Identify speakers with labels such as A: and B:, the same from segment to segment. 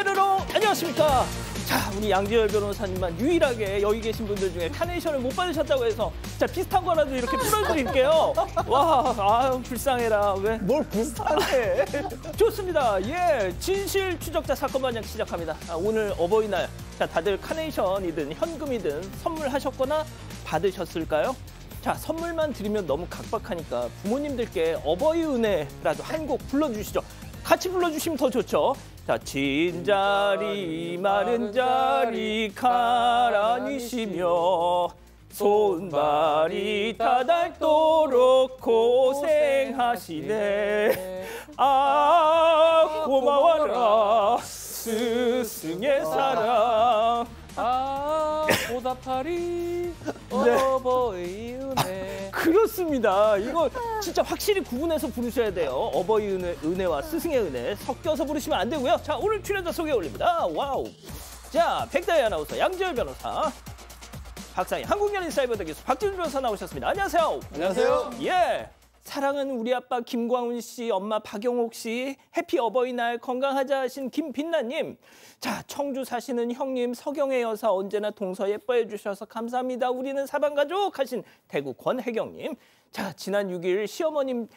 A: 뾰로롱 안녕하십니까. 자, 우리 양지열 변호사님만 유일하게 여기 계신 분들 중에 카네이션을 못 받으셨다고 해서 자 비슷한 거라도 이렇게 풀어드릴게요. 와, 아유 불쌍해라. 왜?
B: 뭘 불쌍해.
A: 좋습니다. 예, 진실 추적자 사건 반장 시작합니다. 오늘 어버이날. 자, 다들 카네이션이든 현금이든 선물하셨거나 받으셨을까요? 자, 선물만 드리면 너무 각박하니까 부모님들께 어버이 은혜라도 한 곡 불러주시죠. 같이 불러주시면 더 좋죠. 자, 진자리 마른 자리 가라니시며 손발이 다닳도록 고생하시네. 아, 고마워라 스승의 사랑.
C: 아, 보답하리 어버이 은혜.
A: 그렇습니다. 이거 진짜 확실히 구분해서 부르셔야 돼요. 어버이 은혜와 스승의 은혜 섞여서 부르시면 안 되고요. 자, 오늘 출연자 소개 올립니다. 와우. 자, 백다희 아나운서, 양지열 변호사, 박상희 한국연인사이버대 교수 박진주 변호사 나오셨습니다. 안녕하세요.
B: 안녕하세요.
A: 예. 사랑하는 우리 아빠 김광훈 씨, 엄마 박용옥 씨, 해피 어버이날 건강하자 하신 김빛나님. 자, 청주 사시는 형님 서경애 여사 언제나 동서 예뻐해 주셔서 감사합니다. 우리는 사방가족 하신 대구 권혜경님. 자, 지난 6일 시어머님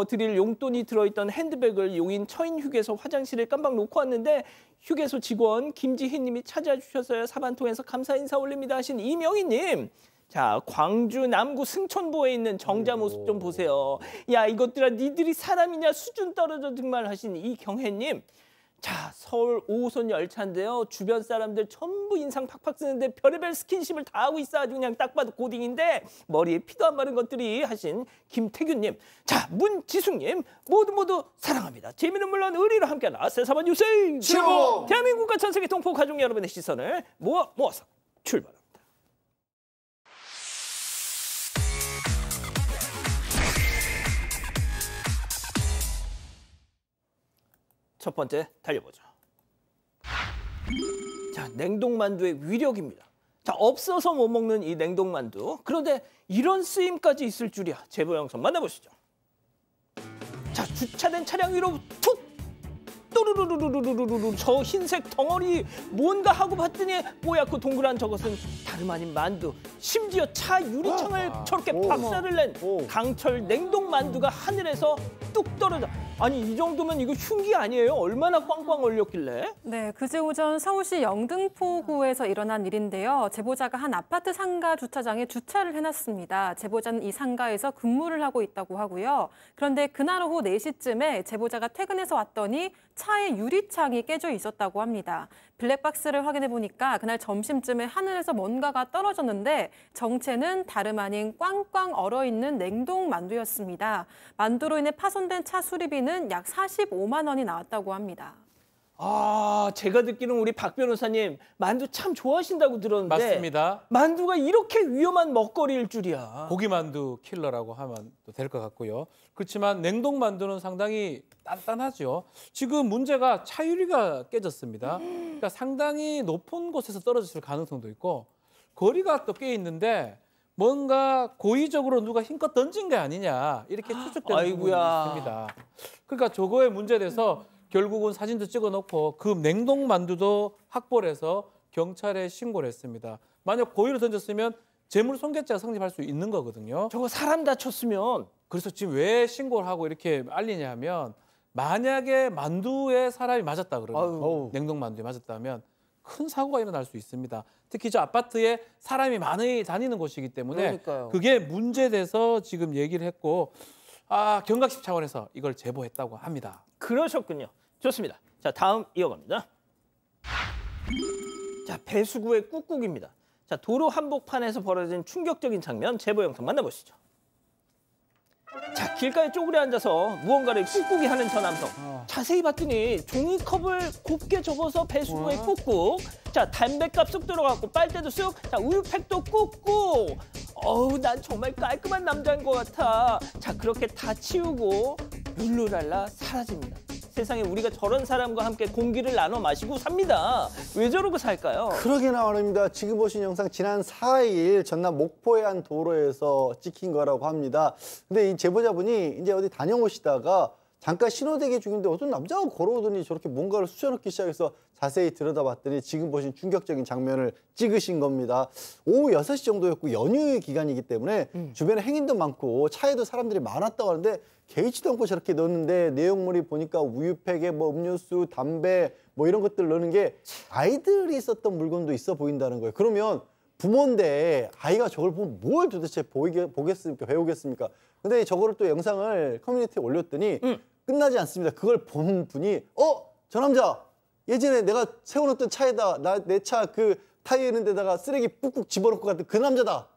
A: 드릴 용돈이 들어있던 핸드백을 용인 처인휴게소 화장실에 깜빡 놓고 왔는데 휴게소 직원 김지희님이 찾아주셔서요. 사반통에서 감사 인사 올립니다 하신 이명희님. 자, 광주 남구 승천보에 있는 정자 모습 좀 보세요. 야, 이것들아 니들이 사람이냐 수준 떨어져 정말 하신 이경혜님. 자, 서울 5호선 열차인데요. 주변 사람들 전부 인상 팍팍 쓰는데 별의별 스킨십을 다 하고 있어. 아주 그냥 딱 봐도 고딩인데 머리에 피도 안 마른 것들이 하신 김태균님. 자, 문지숙님. 모두 사랑합니다. 재미는 물론 의리로 함께하는 아세사반 뉴스
B: 최고!
A: 대한민국과 전 세계 동포 가족 여러분의 시선을 모아서 출발합니다. 첫 번째 달려보죠. 자, 냉동만두의 위력입니다. 자, 없어서 못 먹는 이 냉동만두. 그런데 이런 쓰임까지 있을 줄이야. 제보 영상 만나보시죠. 자, 주차된 차량 위로 툭! 또르르르르르르르 저 흰색 덩어리 뭔가 하고 봤더니 뭐야, 그 동그란 저것은 다름 아닌 만두. 심지어 차 유리창을 저렇게 박살을 낸 강철 냉동만두가 하늘에서 뚝 떨어져. 아니, 이 정도면 이거 흉기 아니에요? 얼마나 꽝꽝 얼렸길래?
D: 네, 그제 오전 서울시 영등포구에서 일어난 일인데요. 제보자가 한 아파트 상가 주차장에 주차를 해놨습니다. 제보자는 이 상가에서 근무를 하고 있다고 하고요. 그런데 그날 오후 4시쯤에 제보자가 퇴근해서 왔더니 차의 유리창이 깨져 있었다고 합니다. 블랙박스를 확인해 보니까 그날 점심쯤에 하늘에서 뭔가가 떨어졌는데 정체는 다름 아닌 꽝꽝 얼어있는 냉동 만두였습니다. 만두로 인해 파손된 차 수리비는 약 45만 원이 나왔다고 합니다.
A: 아, 제가 듣기로는 우리 박 변호사님 만두 참 좋아하신다고 들었는데
C: 맞습니다.
A: 만두가 이렇게 위험한 먹거리일 줄이야.
C: 고기만두 킬러라고 하면 또 될 것 같고요. 그렇지만 냉동만두는 상당히 단단하죠. 지금 문제가 차유리가 깨졌습니다. 그러니까 상당히 높은 곳에서 떨어졌을 가능성도 있고 거리가 또 꽤 있는데 뭔가 고의적으로 누가 힘껏 던진 게 아니냐 이렇게 추측되는 부분이 있습니다. 그러니까 저거에 문제돼서 결국은 사진도 찍어놓고 그 냉동만두도 확보를 해서 경찰에 신고를 했습니다. 만약 고의로 던졌으면 재물손괴죄가 성립할 수 있는 거거든요.
A: 저거 사람 다쳤으면.
C: 그래서 지금 왜 신고를 하고 이렇게 알리냐면 만약에 만두에 사람이 맞았다 그러면 냉동만두에 맞았다면 큰 사고가 일어날 수 있습니다. 특히 저 아파트에 사람이 많이 다니는 곳이기 때문에
A: 그러니까요.
C: 그게 문제돼서 지금 얘기를 했고 경각심 차원에서 이걸 제보했다고 합니다.
A: 그러셨군요. 좋습니다. 자, 다음 이어갑니다. 자, 배수구의 꾹꾹입니다. 자, 도로 한복판에서 벌어진 충격적인 장면 제보 영상 만나보시죠. 자, 길가에 쪼그려 앉아서 무언가를 꾹꾹이 하는 저 남성. 자세히 봤더니 종이컵을 곱게 접어서 배수구에 꾹꾹. 자, 담뱃값 쑥 들어갔고 빨대도 쑥. 자, 우유팩도 꾹꾹. 어우, 난 정말 깔끔한 남자인 것 같아. 자, 그렇게 다 치우고 룰루랄라 사라집니다. 세상에 우리가 저런 사람과 함께 공기를 나눠 마시고 삽니다. 왜 저러고 살까요?
B: 그러게나 말입니다. 지금 보신 영상 지난 4일 전남 목포의 한 도로에서 찍힌 거라고 합니다. 근데 이 제보자분이 이제 어디 다녀오시다가 잠깐 신호대기 중인데 어떤 남자가 걸어오더니 저렇게 뭔가를 쑤셔넣기 시작해서 자세히 들여다봤더니 지금 보신 충격적인 장면을 찍으신 겁니다. 오후 6시 정도였고 연휴 기간이기 때문에 주변에 행인도 많고 차에도 사람들이 많았다고 하는데 개의치도 않고 저렇게 넣었는데 내용물이 보니까 우유팩에 뭐 음료수, 담배 뭐 이런 것들 넣는 게 아이들이 썼던 물건도 있어 보인다는 거예요. 그러면 부모인데 아이가 저걸 보면 뭘 도대체 보겠습니까? 배우겠습니까? 근데 저거를 또 영상을 커뮤니티에 올렸더니 끝나지 않습니다. 그걸 본 분이 저 남자 예전에 내가 세워놓던 차에다 내 차 그 타이어 있는 데다가 쓰레기 꾹꾹 집어넣고 갔던 그 남자다.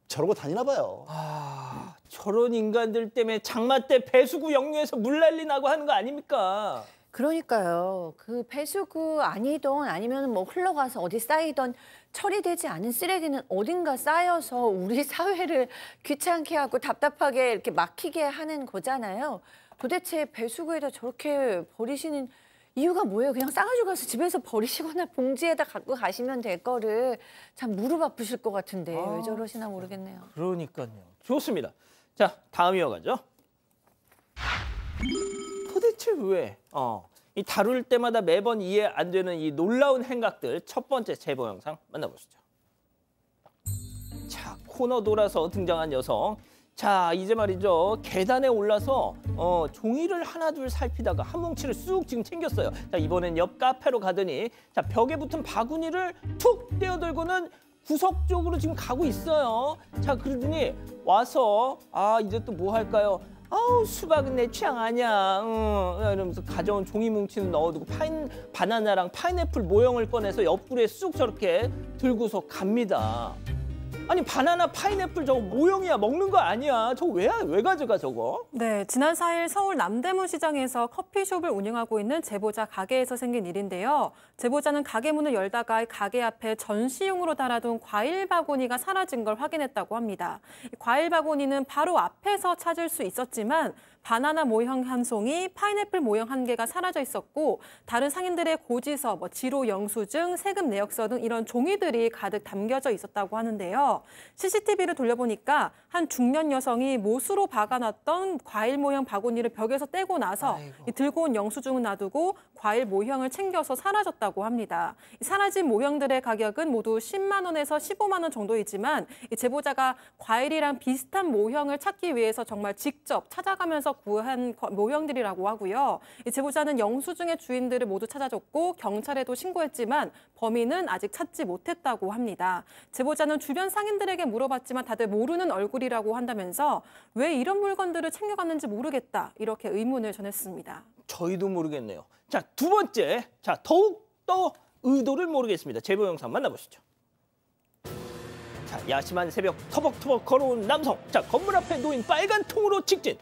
B: 저러고 다니나 봐요.
A: 아, 저런 인간들 때문에 장마 때 배수구 역류해서 물난리 나고 하는 거 아닙니까?
E: 그러니까요. 그 배수구 아니던 아니면 뭐 흘러가서 어디 쌓이던 처리되지 않은 쓰레기는 어딘가 쌓여서 우리 사회를 귀찮게 하고 답답하게 이렇게 막히게 하는 거잖아요. 도대체 배수구에다 저렇게 버리시는 이유가 뭐예요? 그냥 싸가지고 가서 집에서 버리시거나 봉지에다 갖고 가시면 될 거를 참 무릎 아프실 것 같은데 왜 저러시나 모르겠네요.
A: 그러니까요. 좋습니다. 자, 다음 이어가죠. 도대체 왜? 이 다룰 때마다 매번 이해 안 되는 이 놀라운 행각들 첫 번째 제보 영상 만나보시죠. 자, 코너 돌아서 등장한 여성. 자, 이제 말이죠. 계단에 올라서 종이를 하나둘 살피다가 한 뭉치를 쑥 지금 챙겼어요. 자, 이번엔 옆 카페로 가더니 자, 벽에 붙은 바구니를 툭 떼어들고는 구석 쪽으로 지금 가고 있어요. 자, 그러더니 와서 이제 또 뭐 할까요? 아우, 수박은 내 취향 아니야. 이러면서 가져온 종이 뭉치는 넣어두고 바나나랑 파인애플 모형을 꺼내서 옆구리에 쑥 저렇게 들고서 갑니다. 아니, 바나나, 파인애플 저거 모형이야. 먹는 거 아니야. 저거 왜 가져가 저거?
D: 네, 지난 4일 서울 남대문 시장에서 커피숍을 운영하고 있는 제보자 가게에서 생긴 일인데요. 제보자는 가게 문을 열다가 가게 앞에 전시용으로 달아둔 과일 바구니가 사라진 걸 확인했다고 합니다. 과일 바구니는 바로 앞에서 찾을 수 있었지만 바나나 모형 한 송이, 파인애플 모형 1개가 사라져 있었고 다른 상인들의 고지서, 지로 영수증, 세금 내역서 등 이런 종이들이 가득 담겨져 있었다고 하는데요. CCTV를 돌려보니까 한 중년 여성이 못으로 박아놨던 과일 모형 바구니를 벽에서 떼고 나서 들고 온 영수증을 놔두고 과일 모형을 챙겨서 사라졌다고 합니다. 사라진 모형들의 가격은 모두 10만 원에서 15만 원 정도이지만 제보자가 과일이랑 비슷한 모형을 찾기 위해서 정말 직접 찾아가면서 구한 모형들이라고 하고요. 제보자는 영수증의 주인들을 모두 찾아줬고 경찰에도 신고했지만 범인은 아직 찾지 못했다고 합니다. 제보자는 주변 상인들에게 물어봤지만 다들 모르는 얼굴이라고 한다면서 왜 이런 물건들을 챙겨갔는지 모르겠다 이렇게 의문을 전했습니다.
A: 저희도 모르겠네요. 자, 두 번째. 자, 더욱더 의도를 모르겠습니다. 제보 영상 만나보시죠. 자, 야심한 새벽 터벅터벅 걸어온 남성. 자, 건물 앞에 놓인 빨간 통으로 직진.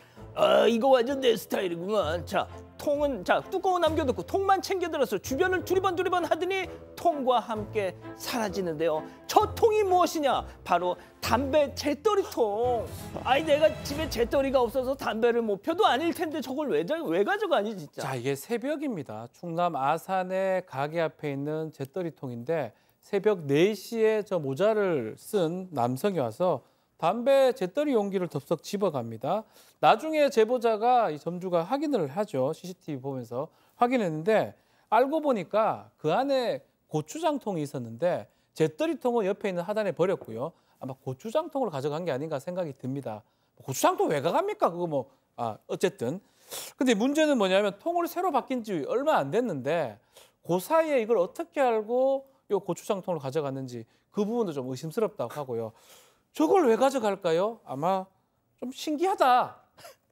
A: 이거 완전 내 스타일이구만. 자, 통은 뚜껑을 남겨놓고 통만 챙겨들어서 주변을 두리번 하더니 통과 함께 사라지는데요. 저 통이 무엇이냐? 바로 담배 재떨이통. 아니, 내가 집에 재떨이가 없어서 담배를 못 펴도 아닐 텐데 저걸 왜 가져가니 진짜.
C: 자, 이게 새벽입니다. 충남 아산의 가게 앞에 있는 재떨이통인데 새벽 4시에 저 모자를 쓴 남성이 와서 담배 재떨이 용기를 덥석 집어갑니다. 나중에 제보자가 이 점주가 확인을 하죠. CCTV 보면서 확인했는데 알고 보니까 그 안에 고추장통이 있었는데 재떨이통은 옆에 있는 하단에 버렸고요. 아마 고추장통을 가져간 게 아닌가 생각이 듭니다. 고추장통 왜 가갑니까? 그거 어쨌든. 근데 문제는 뭐냐면 통을 새로 바뀐 지 얼마 안 됐는데 그 사이에 이걸 어떻게 알고 이 고추장통을 가져갔는지 그 부분도 좀 의심스럽다고 하고요. 저걸 왜 가져갈까요? 아마 좀 신기하다.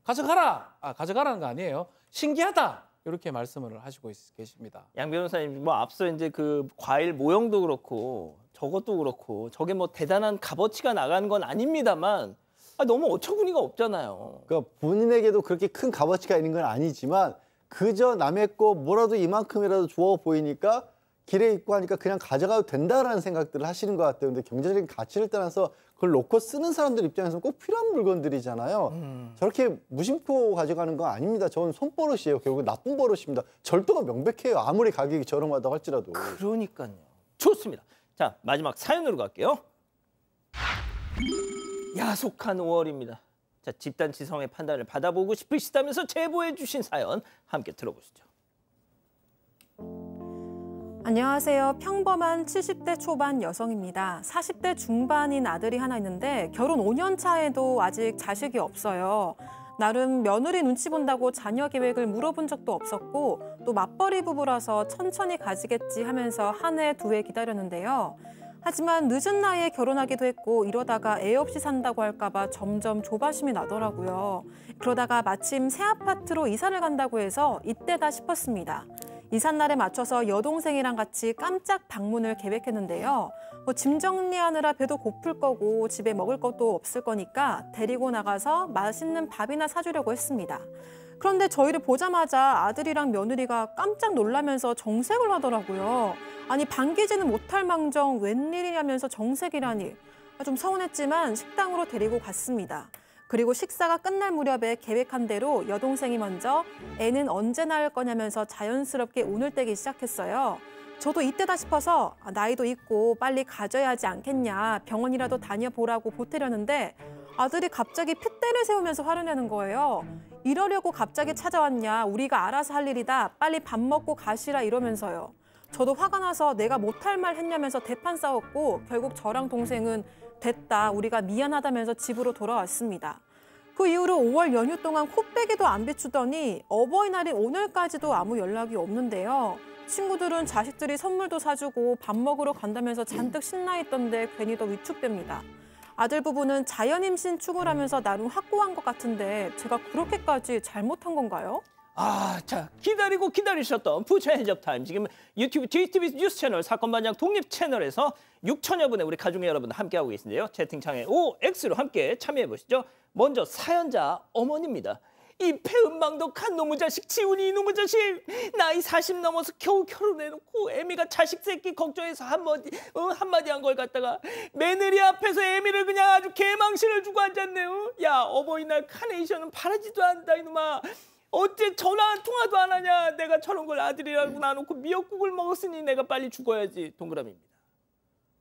C: 가져가라. 가져가라는 거 아니에요. 신기하다. 이렇게 말씀을 하시고 계십니다.
A: 양 변호사님, 앞서 이제 그 과일 모형도 그렇고 저것도 그렇고 저게 대단한 값어치가 나가는 건 아닙니다만 너무 어처구니가 없잖아요.
B: 그러니까 본인에게도 그렇게 큰 값어치가 있는 건 아니지만 그저 남의 거 뭐라도 이만큼이라도 좋아 보이니까 길에 있고 하니까 그냥 가져가도 된다라는 생각들을 하시는 것 같아요. 근데 경제적인 가치를 떠나서 그걸 놓고 쓰는 사람들 입장에서는 꼭 필요한 물건들이잖아요. 저렇게 무심코 가져가는 건 아닙니다. 저건 손버릇이에요. 결국 나쁜 버릇입니다. 절도가 명백해요. 아무리 가격이 저렴하다고 할지라도.
A: 그러니까요. 좋습니다. 자, 마지막 사연으로 갈게요. 야속한 5월입니다. 자, 집단 지성의 판단을 받아보고 싶으시다면서 제보해 주신 사연 함께 들어보시죠.
D: 안녕하세요. 평범한 70대 초반 여성입니다. 40대 중반인 아들이 하나 있는데 결혼 5년 차에도 아직 자식이 없어요. 나름 며느리 눈치 본다고 자녀 계획을 물어본 적도 없었고 또 맞벌이 부부라서 천천히 가지겠지 하면서 한 해, 두 해 기다렸는데요. 하지만 늦은 나이에 결혼하기도 했고 이러다가 애 없이 산다고 할까 봐 점점 조바심이 나더라고요. 그러다가 마침 새 아파트로 이사를 간다고 해서 이때다 싶었습니다. 이삿날에 맞춰서 여동생이랑 같이 깜짝 방문을 계획했는데요. 짐 정리하느라 배도 고플 거고 집에 먹을 것도 없을 거니까 데리고 나가서 맛있는 밥이나 사주려고 했습니다. 그런데 저희를 보자마자 아들이랑 며느리가 깜짝 놀라면서 정색을 하더라고요. 아니 반기지는 못할 망정 웬일이냐면서 정색이라니. 좀 서운했지만 식당으로 데리고 갔습니다. 그리고 식사가 끝날 무렵에 계획한 대로 여동생이 먼저 애는 언제 낳을 거냐면서 자연스럽게 운을 떼기 시작했어요. 저도 이때다 싶어서 나이도 있고 빨리 가져야 하지 않겠냐, 병원이라도 다녀보라고 보태려는데 아들이 갑자기 핏대를 세우면서 화를 내는 거예요. 이러려고 갑자기 찾아왔냐, 우리가 알아서 할 일이다, 빨리 밥 먹고 가시라 이러면서요. 저도 화가 나서 내가 못할 말 했냐면서 대판 싸웠고 결국 저랑 동생은 됐다, 우리가 미안하다면서 집으로 돌아왔습니다. 그 이후로 5월 연휴 동안 코빼기도 안 비추더니 어버이날인 오늘까지도 아무 연락이 없는데요. 친구들은 자식들이 선물도 사주고 밥 먹으러 간다면서 잔뜩 신나 있던데 괜히 더 위축됩니다. 아들 부부는 자연임신 추구라면서 나름 확고한 것 같은데 제가 그렇게까지 잘못한 건가요?
A: 자, 기다리고 기다리셨던 부처 핸즈업 타임. 지금 유튜브 JTBC 뉴스 채널 사건 반장 독립 채널에서 6천여 분의 우리 가족의 여러분 함께하고 계신데요. 채팅창에 OX로 함께 참여해 보시죠. 먼저 사연자 어머니입니다. 이 배은망덕한 놈의 자식, 지훈이 이놈의 자식. 나이 40 넘어서 겨우 결혼해놓고 애미가 자식 새끼 걱정해서 한마디 한 걸 갖다가 며느리 앞에서 애미를 그냥 아주 개망신을 주고 앉았네요. 야, 어버이날 카네이션은 바라지도 않는다 이놈아. 어째 전화 한 통화도 안 하냐. 내가 저런 걸 아들이라고 놔놓고 미역국을 먹었으니 내가 빨리 죽어야지. 동그라미입니다.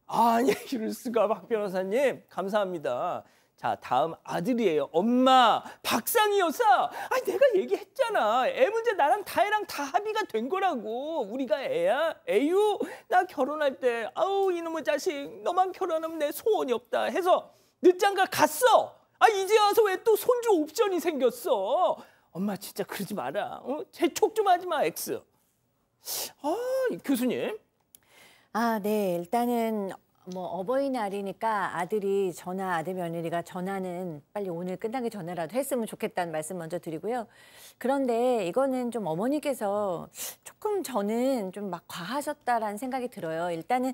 A: 아니, 이럴 수가. 박 변호사님 감사합니다. 자, 다음 아들이에요. 엄마, 박상희 여사. 아니, 내가 얘기했잖아. 애 문제 나랑 다혜랑 다 합의가 된 거라고. 우리가 애야? 애유? 나 결혼할 때 아우 이놈의 자식 너만 결혼하면 내 소원이 없다 해서 늦장가 갔어. 이제 와서 왜 또 손주 옵션이 생겼어. 엄마 진짜 그러지 마라. 재촉 좀 하지 마, X. 교수님.
E: 네. 일단은 어버이날이니까 아들 며느리가 전화는 빨리 오늘 끝나기 전에라도 했으면 좋겠다는 말씀 먼저 드리고요. 그런데 이거는 좀 어머니께서 조금 저는 좀 막 과하셨다라는 생각이 들어요. 일단은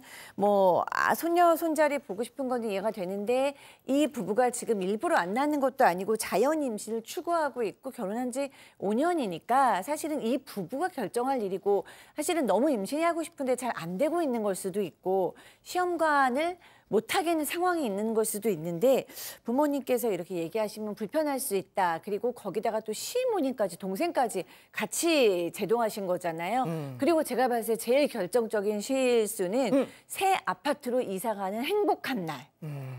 E: 손녀, 손자리 보고 싶은 건 이해가 되는데 이 부부가 지금 일부러 안 낳는 것도 아니고 자연 임신을 추구하고 있고 결혼한 지 5년이니까 사실은 이 부부가 결정할 일이고 사실은 너무 임신이 하고 싶은데 잘 안 되고 있는 걸 수도 있고 시험관을 못하겠는 상황이 있는 걸 수도 있는데 부모님께서 이렇게 얘기하시면 불편할 수 있다. 그리고 거기다가 또 시모님까지 동생까지 같이 제동하신 거잖아요. 그리고 제가 봤을 때 제일 결정적인 실수는 새 아파트로 이사가는 행복한 날.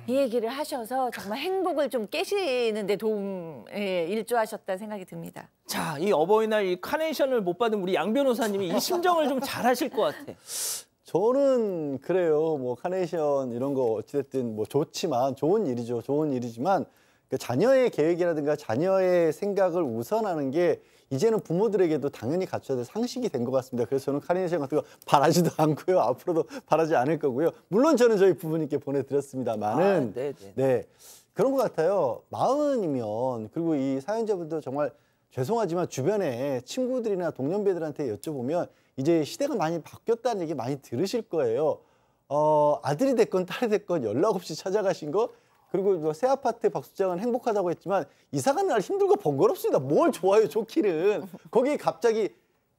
E: 이 얘기를 하셔서 정말 행복을 좀 깨시는 데 일조하셨다는 생각이 듭니다.
A: 자, 이 어버이날 이 카네이션을 못 받은 우리 양 변호사님이 이 심정을 좀 잘 하실 것 같아.
B: 저는 그래요. 카네이션 이런 거 어찌됐든 좋지만 좋은 일이죠. 좋은 일이지만 자녀의 계획이라든가 자녀의 생각을 우선하는 게 이제는 부모들에게도 당연히 갖춰야 될 상식이 된 것 같습니다. 그래서 저는 카네이션 같은 거 바라지도 않고요. 앞으로도 바라지 않을 거고요. 물론 저는 저희 부모님께 보내드렸습니다만은 네, 그런 것 같아요. 40이면 그리고 이 사연자분도 정말 죄송하지만 주변에 친구들이나 동년배들한테 여쭤보면 이제 시대가 많이 바뀌었다는 얘기 많이 들으실 거예요. 아들이 됐건 딸이 됐건 연락 없이 찾아가신 거, 그리고 새 아파트 박수장은 행복하다고 했지만 이사 가는 날 힘들고 번거롭습니다. 뭘 좋아요, 좋기는. 거기에 갑자기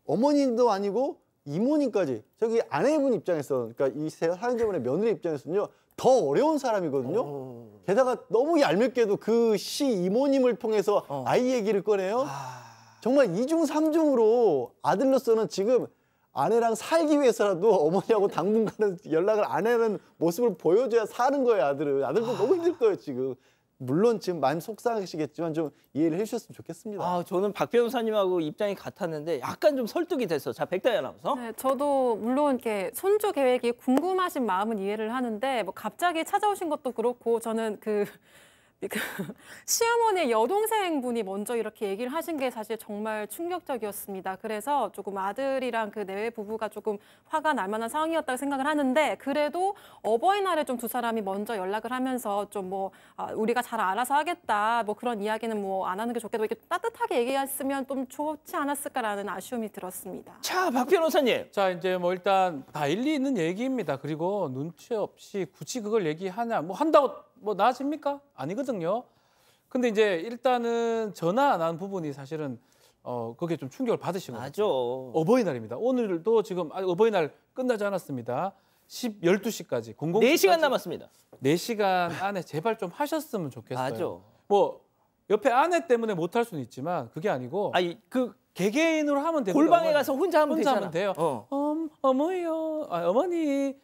B: 어머님도 아니고 이모님까지, 저기 아내분 입장에서, 그러니까 이 사연자분의 며느리 입장에서는요, 더 어려운 사람이거든요. 게다가 너무 얄밉게도 그 이모님을 통해서 아이 얘기를 꺼내요. 정말 이중 삼중으로 아들로서는 지금 아내랑 살기 위해서라도 어머니하고 당분간은 연락을 안 하는 모습을 보여줘야 사는 거예요, 아들은. 아들도 너무 힘들 거예요, 지금. 물론 지금 마음 속상하시겠지만 좀 이해를 해주셨으면 좋겠습니다.
A: 아, 저는 박 변호사님하고 입장이 같았는데 약간 좀 설득이 됐어. 자, 백다희 아나운서.
D: 네, 저도 물론 이렇게 손주 계획이 궁금하신 마음은 이해를 하는데 뭐 갑자기 찾아오신 것도 그렇고 저는 그 시어머니의 여동생 분이 먼저 이렇게 얘기를 하신 게 사실 정말 충격적이었습니다. 그래서 조금 아들이랑 그 내외 부부가 조금 화가 날 만한 상황이었다고 생각을 하는데 그래도 어버이날에 좀 두 사람이 먼저 연락을 하면서 좀 뭐 우리가 잘 알아서 하겠다 뭐 그런 이야기는 뭐 안 하는 게 좋겠다 이렇게 따뜻하게 얘기했으면 좀 좋지 않았을까라는 아쉬움이 들었습니다.
A: 자, 박 변호사님.
C: 자, 이제 뭐 일단 다 일리 있는 얘기입니다. 그리고 눈치 없이 굳이 그걸 얘기하냐, 뭐 한다고 뭐 나아집니까? 아니거든요. 근데 이제 일단은 전화 안 한 부분이 사실은 그게 좀 충격을 받으신 거죠.
A: 맞아.
C: 어버이날입니다. 오늘도 지금 어버이날 끝나지 않았습니다. 12시까지
A: 4시간 남았습니다.
C: 4시간 안에 제발 좀 하셨으면 좋겠어요.
A: 맞아.
C: 뭐 옆에 아내 때문에 못 할 수는 있지만 그게 아니고
A: 아니, 그
C: 개개인으로 하면 되고
A: 골방에 가서 혼자 하면
C: 혼자
A: 되잖아.
C: 하면 돼요.
A: 어.
C: 어머니요, 어머니,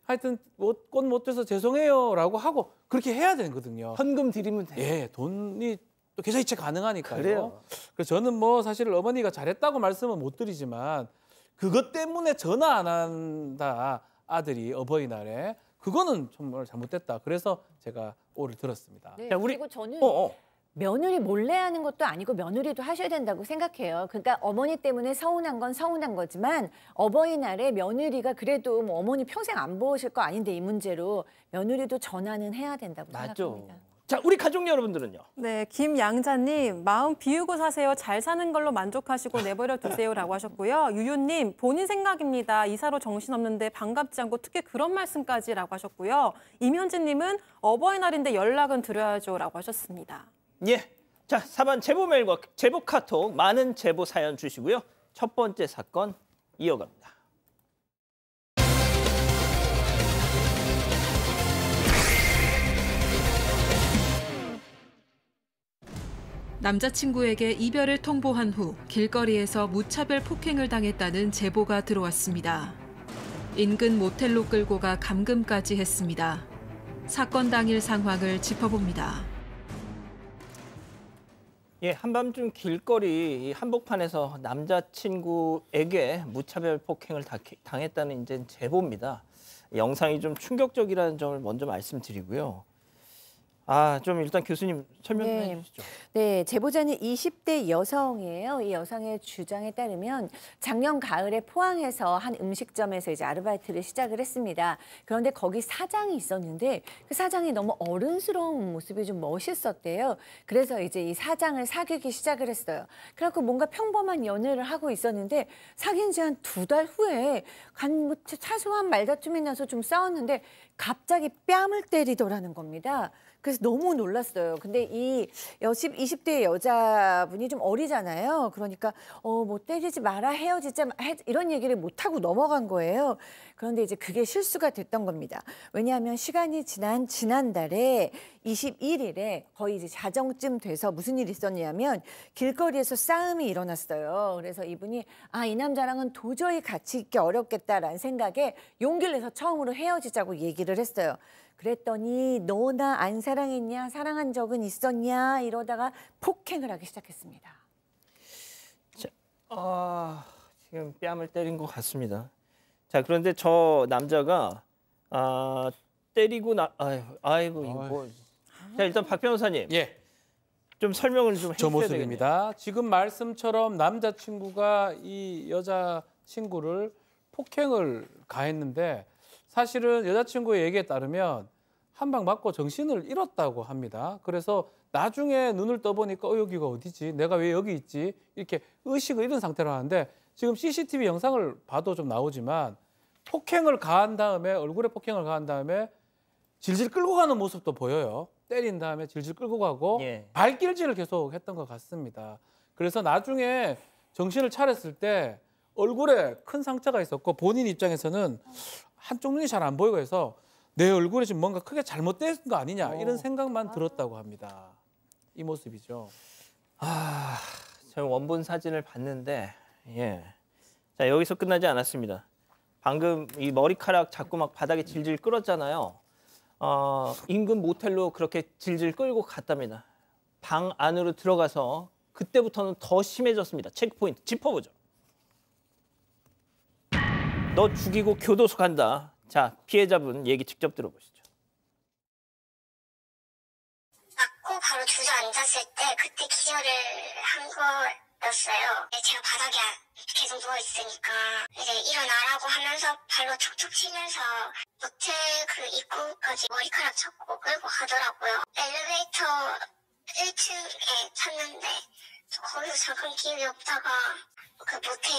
C: 하여튼 꽃 못 줘서 죄송해요라고 하고 그렇게 해야 되거든요.
A: 현금 드리면 돼.
C: 예, 돈이 또 계좌이체 가능하니까요.
A: 그래요.
C: 그래서 저는 뭐 사실 어머니가 잘했다고 말씀은 못 드리지만 그것 때문에 전화 안 한다 아들이 어버이날에 그거는 정말 잘못됐다. 그래서 제가 오를 들었습니다.
E: 네,
A: 자, 우리-
E: 그리고 저는
A: 어.
E: 며느리 몰래 하는 것도 아니고 며느리도 하셔야 된다고 생각해요. 그러니까 어머니 때문에 서운한 건 서운한 거지만 어버이날에 며느리가 그래도 뭐 어머니 평생 안 보실 거 아닌데 이 문제로 며느리도 전화는 해야 된다고
A: 맞죠.
E: 생각합니다.
A: 자, 우리 가족 여러분들은요.
D: 네, 김양자님 마음 비우고 사세요. 잘 사는 걸로 만족하시고 내버려 두세요라고 하셨고요. 유유님 본인 생각입니다. 이사로 정신없는데 반갑지 않고 특히 그런 말씀까지라고 하셨고요. 임현진님은 어버이날인데 연락은 드려야죠라고 하셨습니다.
A: 예. 자, 4번 제보 메일과 제보 카톡 많은 제보 사연 주시고요. 첫 번째 사건 이어갑니다.
F: 남자친구에게 이별을 통보한 후 길거리에서 무차별 폭행을 당했다는 제보가 들어왔습니다. 인근 모텔로 끌고 가 감금까지 했습니다. 사건 당일 상황을 짚어봅니다.
A: 예, 한밤중 길거리 이 한복판에서 남자친구에게 무차별 폭행을 당했다는 이제 제보입니다. 영상이 좀 충격적이라는 점을 먼저 말씀드리고요. 좀 일단 교수님 설명 좀
E: 네.
A: 해주시죠.
E: 네, 제보자는 20대 여성이에요. 이 여성의 주장에 따르면 작년 가을에 포항에서 한 음식점에서 이제 아르바이트를 시작을 했습니다. 그런데 거기 사장이 있었는데 그 사장이 너무 어른스러운 모습이 좀 멋있었대요. 그래서 이제 이 사장을 사귀기 시작을 했어요. 그래갖고 뭔가 평범한 연애를 하고 있었는데 사귄 지 한 2달 후에 뭐 사소한 말다툼이 나서 좀 싸웠는데 갑자기 뺨을 때리더라는 겁니다. 그래서 너무 놀랐어요. 근데 이 20대 여자분이 좀 어리잖아요. 그러니까 뭐 때리지 마라, 헤어지자 이런 얘기를 못 하고 넘어간 거예요. 그런데 이제 그게 실수가 됐던 겁니다. 왜냐하면 시간이 지난달에 21일에 거의 이제 자정쯤 돼서 무슨 일이 있었냐면 길거리에서 싸움이 일어났어요. 그래서 이분이 이 남자랑은 도저히 같이 있기 어렵겠다라는 생각에 용기를 내서 처음으로 헤어지자고 얘기를 했어요. 그랬더니 너 나 안 사랑했냐? 사랑한 적은 있었냐? 이러다가 폭행을 하기 시작했습니다.
A: 지금 뺨을 때린 것 같습니다. 자, 그런데 저 남자가 때리고 아이고 이거 뭐. 자, 일단 박 변호사님.
C: 예.
A: 좀 설명을 좀
C: 저
A: 해주셔야 되겠네요.
C: 모습입니다. 지금 말씀처럼 남자친구가 이 여자친구를 폭행을 가했는데 사실은 여자친구의 얘기에 따르면 한 방 맞고 정신을 잃었다고 합니다. 그래서 나중에 눈을 떠보니까 여기가 어디지? 내가 왜 여기 있지? 이렇게 의식을 잃은 상태로 하는데 지금 CCTV 영상을 봐도 좀 나오지만 폭행을 가한 다음에 얼굴에 폭행을 가한 다음에 질질 끌고 가는 모습도 보여요. 때린 다음에 질질 끌고 가고
A: 예.
C: 발길질을 계속 했던 것 같습니다. 그래서 나중에 정신을 차렸을 때 얼굴에 큰 상처가 있었고 본인 입장에서는 한쪽 눈이 잘 안 보이고 해서 내 얼굴에 지금 뭔가 크게 잘못된 거 아니냐 이런 생각만 들었다고 합니다. 이 모습이죠.
A: 저는 원본 사진을 봤는데 예. 자, 여기서 끝나지 않았습니다. 방금 이 머리카락 자꾸 막 바닥에 질질 끌었잖아요. 인근 모텔로 그렇게 질질 끌고 갔답니다. 방 안으로 들어가서 그때부터는 더 심해졌습니다. 체크포인트 짚어보죠. 너 죽이고 교도소 간다. 자, 피해자분 얘기 직접 들어보시죠.
G: 맞고 바로 주저앉았을 때 그때 기절을 한 거였어요. 제가 바닥에 계속 누워있으니까 이제 일어나라고 하면서 발로 척척 치면서 모텔 그 입구까지 머리카락 잡고 끌고 가더라고요. 엘리베이터 1층에 탔는데 거기서 잠깐 기억이 없다가 그 모텔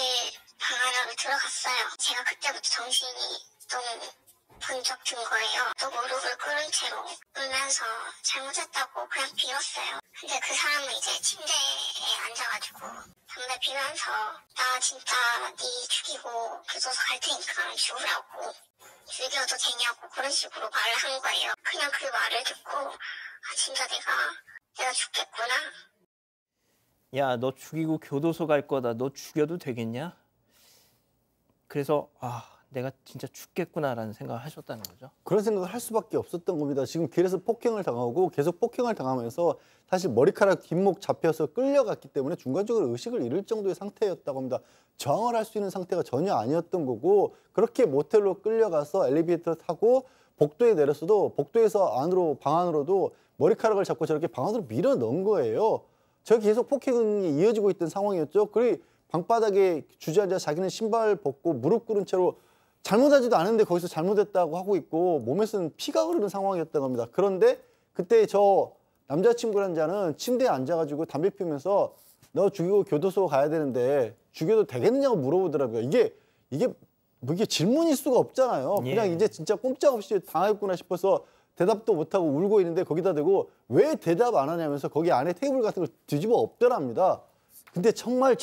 G: 방 안으로 들어갔어요. 제가 그때부터 정신이 좀 번쩍 든 거예요. 또 무릎을 꿇은 채로 울면서 잘못했다고 그냥 빌었어요. 근데 그 사람은 이제 침대에 앉아가지고 담배 피면서 나 진짜 네 죽이고 교도소 갈 테니까 죽으라고, 죽여도 되냐고 그런 식으로 말을 한 거예요. 그냥 그 말을 듣고 진짜 내가 죽겠구나.
A: 야, 너 죽이고 교도소 갈 거다. 너 죽여도 되겠냐? 그래서 내가 진짜 죽겠구나라는 생각을 하셨다는 거죠.
B: 그런 생각을 할 수밖에 없었던 겁니다. 지금 길에서 폭행을 당하고 계속 폭행을 당하면서 사실 머리카락 뒷목 잡혀서 끌려갔기 때문에 중간적으로 의식을 잃을 정도의 상태였다고 합니다. 저항을 할 수 있는 상태가 전혀 아니었던 거고, 그렇게 모텔로 끌려가서 엘리베이터 타고 복도에 내렸어도 복도에서 방 안으로도 머리카락을 잡고 저렇게 방 안으로 밀어 넣은 거예요. 저기 계속 폭행이 이어지고 있던 상황이었죠. 그리고 방바닥에 주저앉아 자기는 신발 벗고 무릎 꿇은 채로 잘못하지도 않은데 거기서 잘못했다고 하고 있고 몸에서는 피가 흐르는 상황이었다고 합니다. 그런데 그때 저 남자친구라는 자는 침대에 앉아가지고 담배 피우면서 너 죽이고 교도소 가야 되는데 죽여도 되겠느냐고 물어보더라고요. 이게 질문일 수가 없잖아요. 그냥 이제 진짜 꼼짝없이 당했구나 싶어서 대답도 못하고 울고 있는데 거기다 대고 왜 대답 안 하냐면서 거기 안에 테이블 같은 걸 뒤집어 엎더랍니다. 근데 정말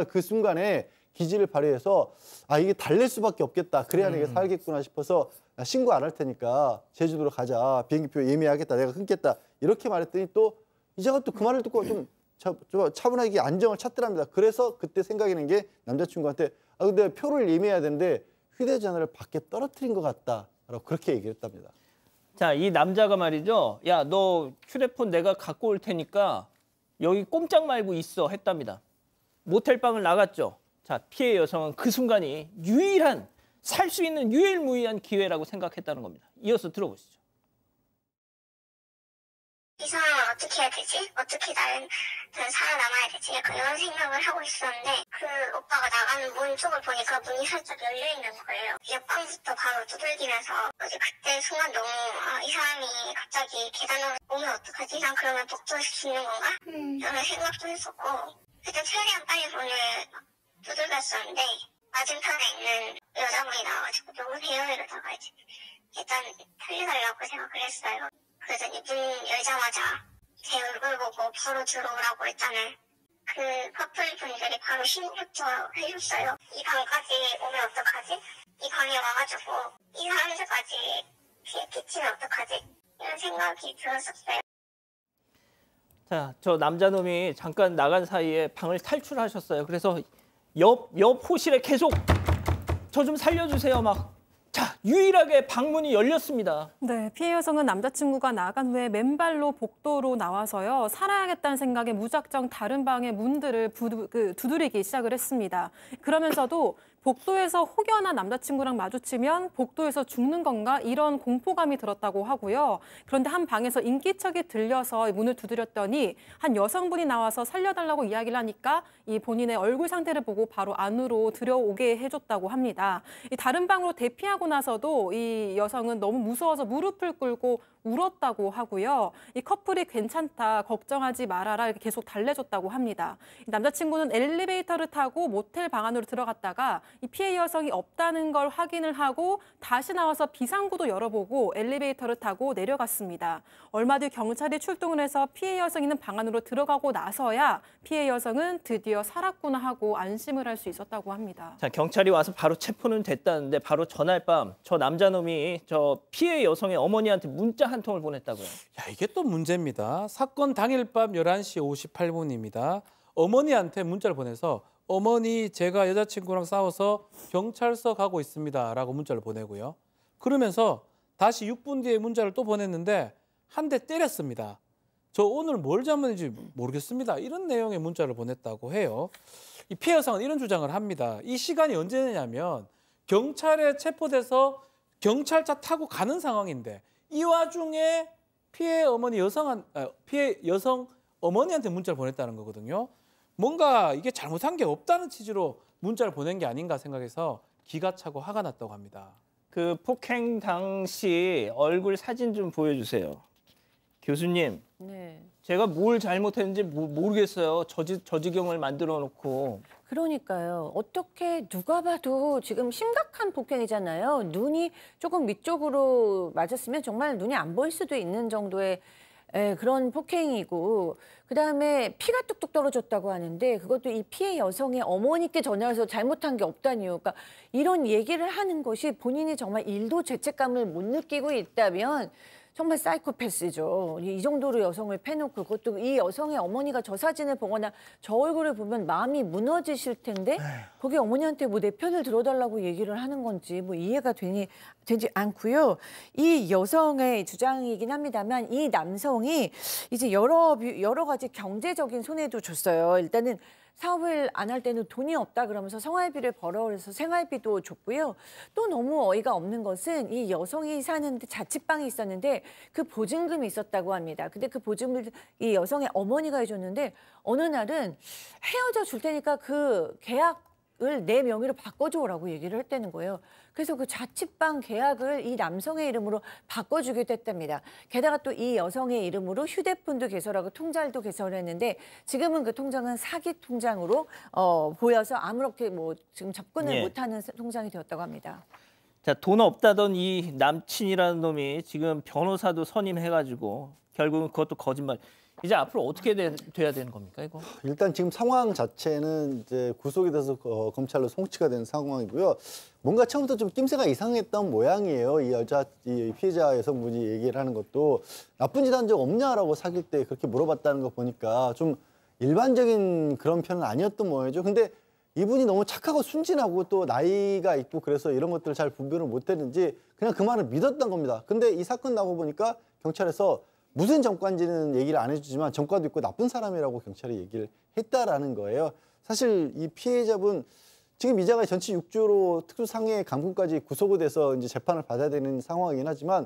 B: 그 순간에 기지를 발휘해서 이게 달랠 수밖에 없겠다. 그래야 내가 살겠구나 싶어서 나 신고 안 할 테니까 제주도로 가자. 비행기표 예매하겠다. 내가 끊겠다. 이렇게 말했더니 또 이자가 또 그 말을 듣고 좀 차분하게 안정을 찾더랍니다. 그래서 그때 생각이 난 게 남자친구한테 근데 표를 예매해야 되는데 휴대전화를 밖에 떨어뜨린 것 같다. 라고 그렇게 얘기를 했답니다.
A: 자, 이 남자가 말이죠. 야, 너 휴대폰 내가 갖고 올 테니까 여기 꼼짝 말고 있어 했답니다. 모텔방을 나갔죠. 자, 피해 여성은 그 순간이 살 수 있는 유일무이한 기회라고 생각했다는 겁니다. 이어서 들어보시죠.
G: 이 상황을 어떻게 해야 되지? 어떻게 나는 살아남아야 되지? 약간 이런 생각을 하고 있었는데 그 오빠가 나가는 문 쪽을 보니까 문이 살짝 열려있는 거예요. 옆방부터 바로 두들기면서 그때 순간 너무 이 사람이 갑자기 계단으로 오면 어떡하지? 난 그러면 복도에서 죽는 건가? 이런 생각도 했었고 그때 최대한 빨리 문을 두들겼었는데 맞은편에 있는 여자분이 나와가지고 누구세요? 이러다가 이제 일단 살려달라고 생각을 했어요. 그러더니 문 열자마자 제 얼굴 보고 바로 들어오라고 했잖아요. 그 커플 분들이 바로 신고부터 해줬어요. 이 방까지 오면 어떡하지? 이 방에 와가지고 이 사람들까지 피해 끼치면 어떡하지? 이런 생각이 들었었어요.
A: 자, 저 남자놈이 잠깐 나간 사이에 방을 탈출하셨어요. 그래서 옆 호실에 계속 저 좀 살려주세요 막. 자, 유일하게 방문이 열렸습니다.
D: 네, 피해 여성은 남자친구가 나간 후에 맨발로 복도로 나와서요. 살아야겠다는 생각에 무작정 다른 방의 문들을 두드리기 시작을 했습니다. 그러면서도 복도에서 혹여나 남자친구랑 마주치면 복도에서 죽는 건가 이런 공포감이 들었다고 하고요. 그런데 한 방에서 인기척이 들려서 문을 두드렸더니 한 여성분이 나와서 살려달라고 이야기를 하니까 이 본인의 얼굴 상태를 보고 바로 안으로 들여오게 해줬다고 합니다. 이 다른 방으로 대피하고 나서도 이 여성은 너무 무서워서 무릎을 꿇고 울었다고 하고요. 이 커플이 괜찮다, 걱정하지 말아라 이렇게 계속 달래줬다고 합니다. 남자친구는 엘리베이터를 타고 모텔 방 안으로 들어갔다가 이 피해 여성이 없다는 걸 확인을 하고 다시 나와서 비상구도 열어보고 엘리베이터를 타고 내려갔습니다. 얼마 뒤 경찰이 출동을 해서 피해 여성이 있는 방 안으로 들어가고 나서야 피해 여성은 드디어 살았구나 하고 안심을 할 수 있었다고 합니다.
A: 자, 경찰이 와서 바로 체포는 됐다는데 바로 전날 밤 저 남자놈이 저 피해 여성의 어머니한테 문자 한 통을 보냈다고요.
C: 야, 이게 또 문제입니다. 사건 당일 밤 11시 58분입니다. 어머니한테 문자를 보내서 어머니 제가 여자친구랑 싸워서 경찰서 가고 있습니다 라고 문자를 보내고요. 그러면서 다시 6분 뒤에 문자를 또 보냈는데 한 대 때렸습니다. 저 오늘 뭘 잘못했는지 모르겠습니다. 이런 내용의 문자를 보냈다고 해요. 이 피해 여성은 이런 주장을 합니다. 이 시간이 언제냐면 경찰에 체포돼서 경찰차 타고 가는 상황인데 이 와중에 피해 여성 어머니한테 문자를 보냈다는 거거든요. 뭔가 이게 잘못한 게 없다는 취지로 문자를 보낸 게 아닌가 생각해서 기가 차고 화가 났다고 합니다.
A: 그 폭행 당시 얼굴 사진 좀 보여주세요. 교수님,
E: 네.
A: 제가 뭘 잘못했는지 모르겠어요. 저 지경을 만들어 놓고.
E: 그러니까요. 어떻게 누가 봐도 지금 심각한 폭행이잖아요. 눈이 조금 위쪽으로 맞았으면 정말 눈이 안 보일 수도 있는 정도의 그런 폭행이고, 그다음에 피가 뚝뚝 떨어졌다고 하는데 그것도 이 피해 여성의 어머니께 전화해서 잘못한 게 없다니요. 그러니까 이런 얘기를 하는 것이 본인이 정말 일도 죄책감을 못 느끼고 있다면 정말 사이코패스죠. 이 정도로 여성을 패놓고, 그것도 이 여성의 어머니가 저 사진을 보거나 저 얼굴을 보면 마음이 무너지실 텐데 거기 어머니한테 뭐 내 편을 들어달라고 얘기를 하는 건지 뭐 이해가 되지 않고요. 이 여성의 주장이긴 합니다만 이 남성이 이제 여러 가지 경제적인 손해도 줬어요. 일단은 사업을 안 할 때는 돈이 없다 그러면서 생활비를 벌어서 생활비도 줬고요. 또 너무 어이가 없는 것은 이 여성이 사는데 자취방이 있었는데 그 보증금이 있었다고 합니다. 근데 그 보증금을 이 여성의 어머니가 해줬는데 어느 날은 헤어져 줄 테니까 그 계약을 내 명의로 바꿔줘라고 얘기를 했다는 거예요. 그래서 그 자취방 계약을 이 남성의 이름으로 바꿔주기도 했답니다. 게다가 또 이 여성의 이름으로 휴대폰도 개설하고 통장도 개설했는데 지금은 그 통장은 사기 통장으로 보여서 아무렇게 뭐 지금 접근을 못하는 통장이 되었다고 합니다.
A: 자, 돈 없다던 이 남친이라는 놈이 지금 변호사도 선임해가지고 결국은 그것도 거짓말. 이제 앞으로 어떻게 돼야 되는 겁니까, 이거?
B: 일단 지금 상황 자체는 이제 구속이 돼서 검찰로 송치가 된 상황이고요. 뭔가 처음부터 좀 낌새가 이상했던 모양이에요. 이 피해자 여성분이 얘기를 하는 것도 나쁜 짓 한 적 없냐라고 사귈 때 그렇게 물어봤다는 거 보니까 좀 일반적인 그런 편은 아니었던 모양이죠. 근데 이분이 너무 착하고 순진하고 또 나이가 있고 그래서 이런 것들을 잘 분별을 못했는지 그냥 그 말을 믿었던 겁니다. 근데 이 사건 나고 보니까 경찰에서 무슨 전과인지는 얘기를 안 해주지만 전과도 있고 나쁜 사람이라고 경찰이 얘기를 했다라는 거예요. 사실 이 피해자분 지금 이자가 전치 6조로 특수상해 감금까지 구속이 돼서 이제 재판을 받아야 되는 상황이긴 하지만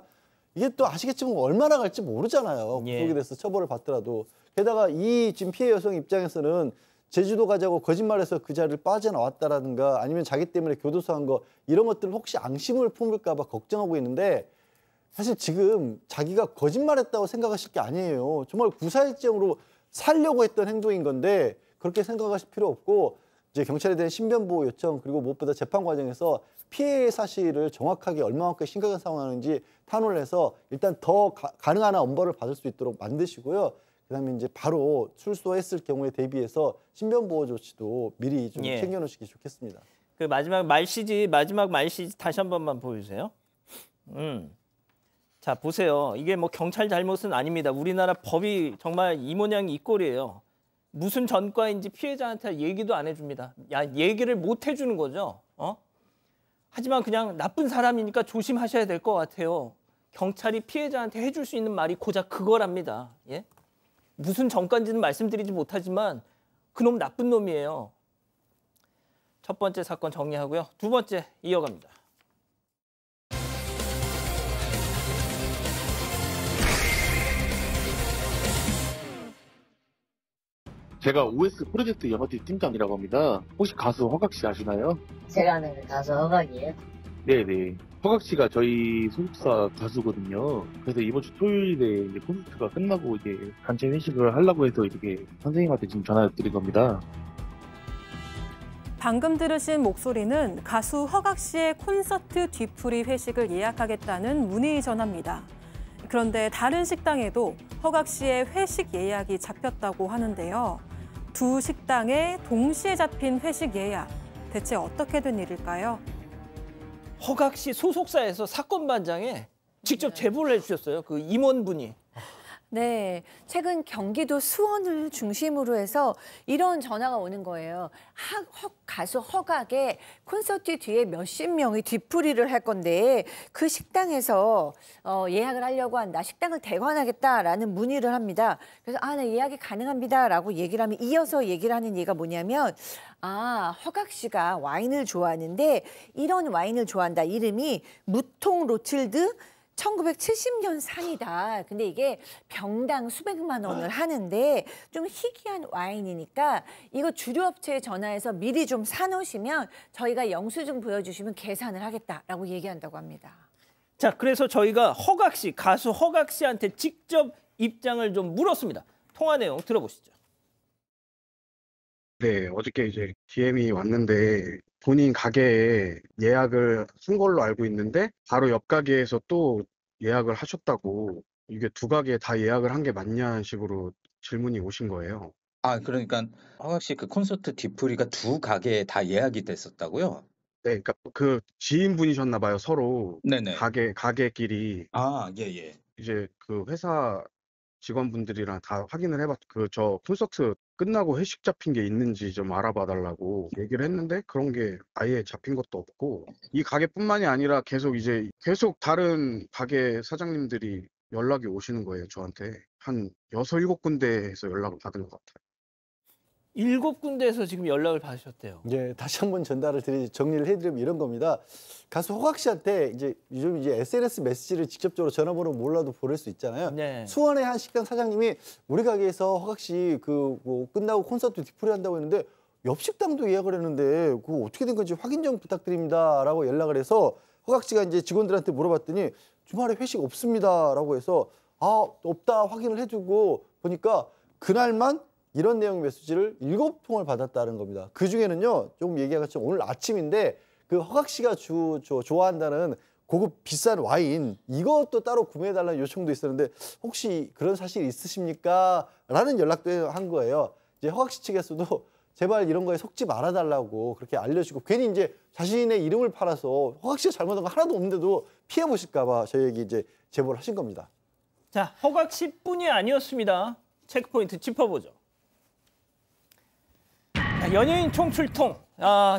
B: 이게 또 아시겠지만 얼마나 갈지 모르잖아요. 구속이 돼서 처벌을 받더라도. 게다가 이 지금 피해 여성 입장에서는 제주도 가자고 거짓말해서 그 자리를 빠져나왔다라든가 아니면 자기 때문에 교도소한 거 이런 것들을 혹시 앙심을 품을까 봐 걱정하고 있는데 사실 지금 자기가 거짓말했다고 생각하실 게 아니에요. 정말 구사일정으로 살려고 했던 행동인 건데 그렇게 생각하실 필요 없고 이제 경찰에 대한 신변보호 요청 그리고 무엇보다 재판 과정에서 피해 사실을 정확하게 얼마만큼 심각한 상황인지 탄원을 해서 일단 더 가능한 엄벌을 받을 수 있도록 만드시고요. 그다음에 이제 바로 출소했을 경우에 대비해서 신변보호 조치도 미리 좀 챙겨놓으시기 좋겠습니다.
A: 그 마지막 말시지 다시 한 번만 보여주세요. 자, 보세요. 이게 뭐 경찰 잘못은 아닙니다. 우리나라 법이 정말 이 모양 이 꼴이에요. 무슨 전과인지 피해자한테 얘기도 안 해줍니다. 얘기를 못 해주는 거죠. 하지만 그냥 나쁜 사람이니까 조심하셔야 될 것 같아요. 경찰이 피해자한테 해줄 수 있는 말이 고작 그거랍니다. 예? 무슨 전과인지는 말씀드리지 못하지만 그놈 나쁜 놈이에요. 첫 번째 사건 정리하고요. 두 번째 이어갑니다.
H: 제가 OS 프로젝트 영어팀 팀장이라고 합니다. 혹시 가수 허각 씨 아시나요?
I: 제가 아는 가수 허각이에요?
H: 네네. 허각 씨가 저희 소속사 가수거든요. 그래서 이번 주 토요일에 이제 콘서트가 끝나고 이제 단체 회식을 하려고 해서 이렇게 선생님한테 지금 전화를 드린 겁니다.
D: 방금 들으신 목소리는 가수 허각 씨의 콘서트 뒤풀이 회식을 예약하겠다는 문의 전화입니다. 그런데 다른 식당에도 허각 씨의 회식 예약이 잡혔다고 하는데요. 두 식당에 동시에 잡힌 회식 예약, 대체 어떻게 된 일일까요?
A: 허각 씨 소속사에서 사건 반장에 직접 제보를 해주셨어요. 그 임원분이.
E: 네, 최근 경기도 수원을 중심으로 해서 이런 전화가 오는 거예요. 가수 허각의 콘서트 뒤에 몇십 명이 뒤풀이를 할 건데 그 식당에서 예약을 하려고 한다. 식당을 대관하겠다라는 문의를 합니다. 그래서 네, 예약이 가능합니다라고 얘기를 하면 이어서 얘기를 하는 얘기가 뭐냐면 허각 씨가 와인을 좋아하는데 이런 와인을 좋아한다. 이름이 무통 로칠드 1970년 산이다. 근데 이게 병당 수백만 원을 하는데 좀 희귀한 와인이니까 이거 주류업체에 전화해서 미리 좀 사놓으시면 저희가 영수증 보여주시면 계산을 하겠다라고 얘기한다고 합니다.
A: 자, 그래서 저희가 가수 허각 씨한테 직접 입장을 좀 물었습니다. 통화 내용 들어보시죠.
J: 네, 어저께 이제 DM이 왔는데 본인 가게에 예약을 한 걸로 알고 있는데 바로 옆 가게에서 또 예약을 하셨다고 이게 두 가게 다 예약을 한 게 맞냐는 식으로 질문이 오신 거예요.
K: 그러니까 허각 씨 그 콘서트 뒤풀이가 두 가게에 다 예약이 됐었다고요?
J: 네, 그러니까 그 지인분이셨나 봐요, 서로.
K: 네네.
J: 가게끼리.
K: 예.
J: 이제 그 회사 직원분들이랑 다 확인을 저 콘서트 끝나고 회식 잡힌 게 있는지 좀 알아봐 달라고 얘기를 했는데 그런 게 아예 잡힌 것도 없고 이 가게뿐만이 아니라 계속 다른 가게 사장님들이 연락이 오시는 거예요, 저한테. 한 6, 7군데에서 연락을 받은 것 같아요.
A: 7군데에서 지금 연락을 받으셨대요.
B: 예, 다시 한번 정리를 해드리면 이런 겁니다. 가수 허각 씨한테 요즘 SNS 메시지를 직접적으로 전화번호 몰라도 보낼 수 있잖아요.
A: 네.
B: 수원의 한 식당 사장님이 우리 가게에서 허각 씨 끝나고 콘서트 뒤풀이 한다고 했는데 옆 식당도 예약을 했는데 그거 어떻게 된 건지 확인 좀 부탁드립니다라고 연락을 해서 허각 씨가 이제 직원들한테 물어봤더니 주말에 회식 없습니다라고 해서 없다 확인을 해주고 보니까 그날만 이런 내용 메시지를 7통을 받았다는 겁니다. 그 중에는요, 조금 얘기하기가 좀 오늘 아침인데 그 허각 씨가 좋아한다는 고급 비싼 와인 이것도 따로 구매해달라는 요청도 있었는데 혹시 그런 사실 있으십니까? 라는 연락도 한 거예요. 이제 허각 씨 측에서도 제발 이런 거에 속지 말아달라고 그렇게 알려주고 괜히 이제 자신의 이름을 팔아서 허각 씨가 잘못한 거 하나도 없는데도 피해 보실까 봐 저희에게 이제 제보를 하신 겁니다.
A: 자, 허각 씨뿐이 아니었습니다. 체크포인트 짚어보죠. 연예인 총출동.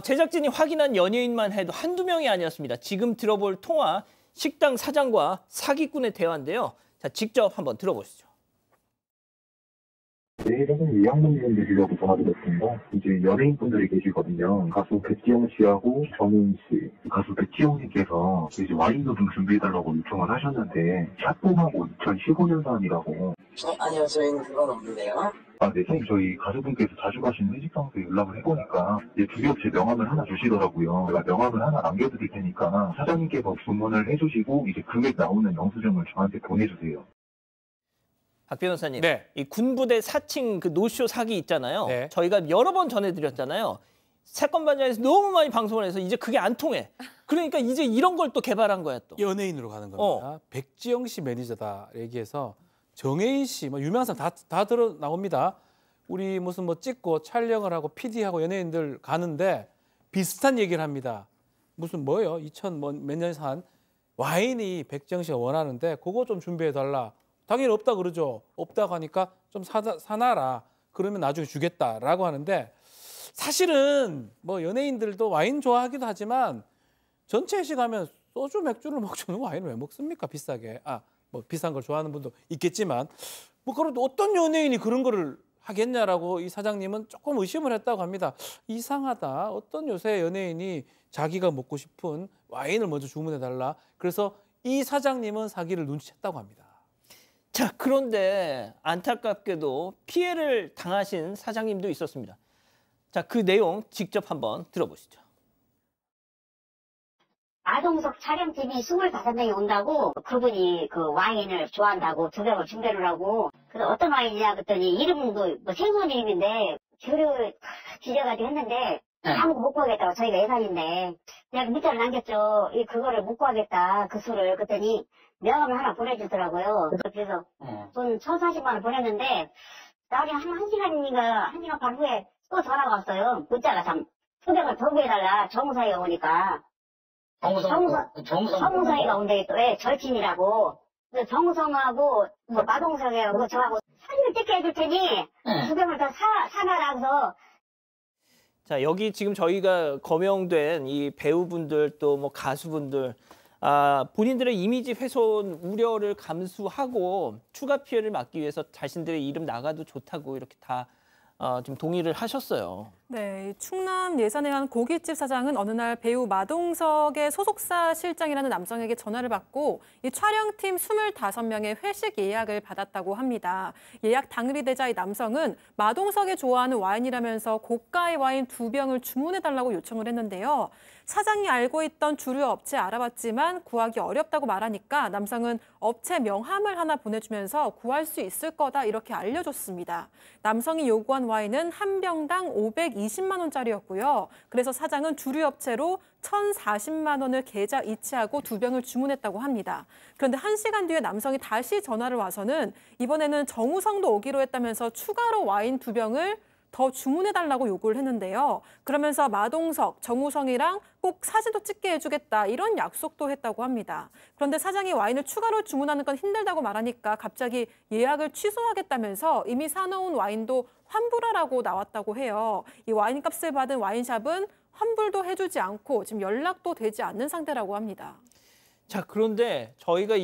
A: 제작진이 확인한 연예인만 해도 한두 명이 아니었습니다. 지금 들어볼 통화, 식당 사장과 사기꾼의 대화인데요. 자, 직접 한번 들어보시죠.
H: 내일은 예약문 드리려고 전화드렸습니다. 이제 연예인분들이 계시거든요. 가수 백지영 씨하고 정인 씨. 가수 백지영님께서 이제 와인도 좀 준비해달라고 요청을 하셨는데 샷폼하고 2015년산이라고.
I: 아니요, 저희는 그건 없는데요.
H: 네, 선생님, 저희 가수분께서 자주 가시는 회식장소에 연락을 해보니까 이제 두 업체 명함을 하나 주시더라고요. 제가 명함을 하나 남겨드릴 테니까 사장님께서 주문을 해주시고 이제 금액 나오는 영수증을 저한테 보내주세요.
A: 박 변호사님,
C: 네.
A: 이 군부대 사칭 그 노쇼 사기 있잖아요.
C: 네.
A: 저희가 여러 번 전해드렸잖아요. 사건 반장에서 너무 많이 방송을 해서 이제 그게 안 통해. 그러니까 이제 이런 걸 또 개발한 거야 또.
C: 연예인으로 가는 겁니다. 백지영 씨 매니저다 얘기해서 정혜인 씨, 유명한 사람 다 들어 나옵니다. 우리 무슨 찍고 촬영을 하고 PD하고 연예인들 가는데 비슷한 얘기를 합니다. 무슨 뭐예요? 2000 몇 년에 산 와인이 백지영 씨가 원하는데 그거 좀 준비해 달라. 당연히 없다 그러죠. 없다고 하니까 좀 사놔라. 그러면 나중에 주겠다라고 하는데 사실은 연예인들도 와인 좋아하기도 하지만 전체 회식 하면 소주 맥주를 먹죠. 와인을 왜 먹습니까? 비싸게. 비싼 걸 좋아하는 분도 있겠지만 그래도 어떤 연예인이 그런 거를 하겠냐라고 이 사장님은 조금 의심을 했다고 합니다. 이상하다. 어떤 요새 연예인이 자기가 먹고 싶은 와인을 먼저 주문해달라. 그래서 이 사장님은 사기를 눈치챘다고 합니다.
A: 자, 그런데 안타깝게도 피해를 당하신 사장님도 있었습니다. 자, 그 내용 직접 한번 들어보시죠.
G: 아동석 촬영팀이 25명이 온다고 그분이 그 와인을 좋아한다고 2병을 준비를 하고 그래서 어떤 와인이냐 그랬더니 이름도 생소한 이름인데 교류 지려가지고 했는데 아무도 못 구하겠다고 저희가 예산인데 내가 문자를 남겼죠. 그거를 못 구하겠다 그 수를 그랬더니 명함을 하나 보내주더라고요. 그래서 돈 1,040만 원 보냈는데 나중에 한 시간 반 후에 또 전화가 왔어요. 문자가 참 소백을 더 구해달라 정무사위가 오니까 정무사위가 온데 또 절친이라고 정우성하고 마동석하고 저하고 사진을 찍게 해줄 테니 두 병을 더 사놔라서.
A: 자, 여기 지금 저희가 거명된 이 배우분들 또 뭐 가수분들 본인들의 이미지 훼손 우려를 감수하고 추가 피해를 막기 위해서 자신들의 이름 나가도 좋다고 이렇게 다 좀 동의를 하셨어요.
D: 네, 충남 예산의 한 고깃집 사장은 어느 날 배우 마동석의 소속사 실장이라는 남성에게 전화를 받고 이 촬영팀 25명의 회식 예약을 받았다고 합니다. 예약 당일이 되자 이 남성은 마동석이 좋아하는 와인이라면서 고가의 와인 2병을 주문해달라고 요청을 했는데요. 사장이 알고 있던 주류 업체 알아봤지만 구하기 어렵다고 말하니까 남성은 업체 명함을 하나 보내주면서 구할 수 있을 거다 이렇게 알려줬습니다. 남성이 요구한 와인은 한 병당 520만 원짜리였고요. 그래서 사장은 주류 업체로 1,040만 원을 계좌 이체하고 2병을 주문했다고 합니다. 그런데 1시간 뒤에 남성이 다시 전화를 와서는 이번에는 정우성도 오기로 했다면서 추가로 와인 2병을 더 주문해달라고 요구를 했는데요. 그러면서 마동석, 정우성이랑 꼭 사진도 찍게 해주겠다 이런 약속도 했다고 합니다. 그런데 사장이 와인을 추가로 주문하는 건 힘들다고 말하니까 갑자기 예약을 취소하겠다면서 이미 사놓은 와인도 환불하라고 나왔다고 해요. 이 와인값을 받은 와인샵은 환불도 해주지 않고 지금 연락도 되지 않는 상태라고 합니다.
A: 자, 그런데 저희가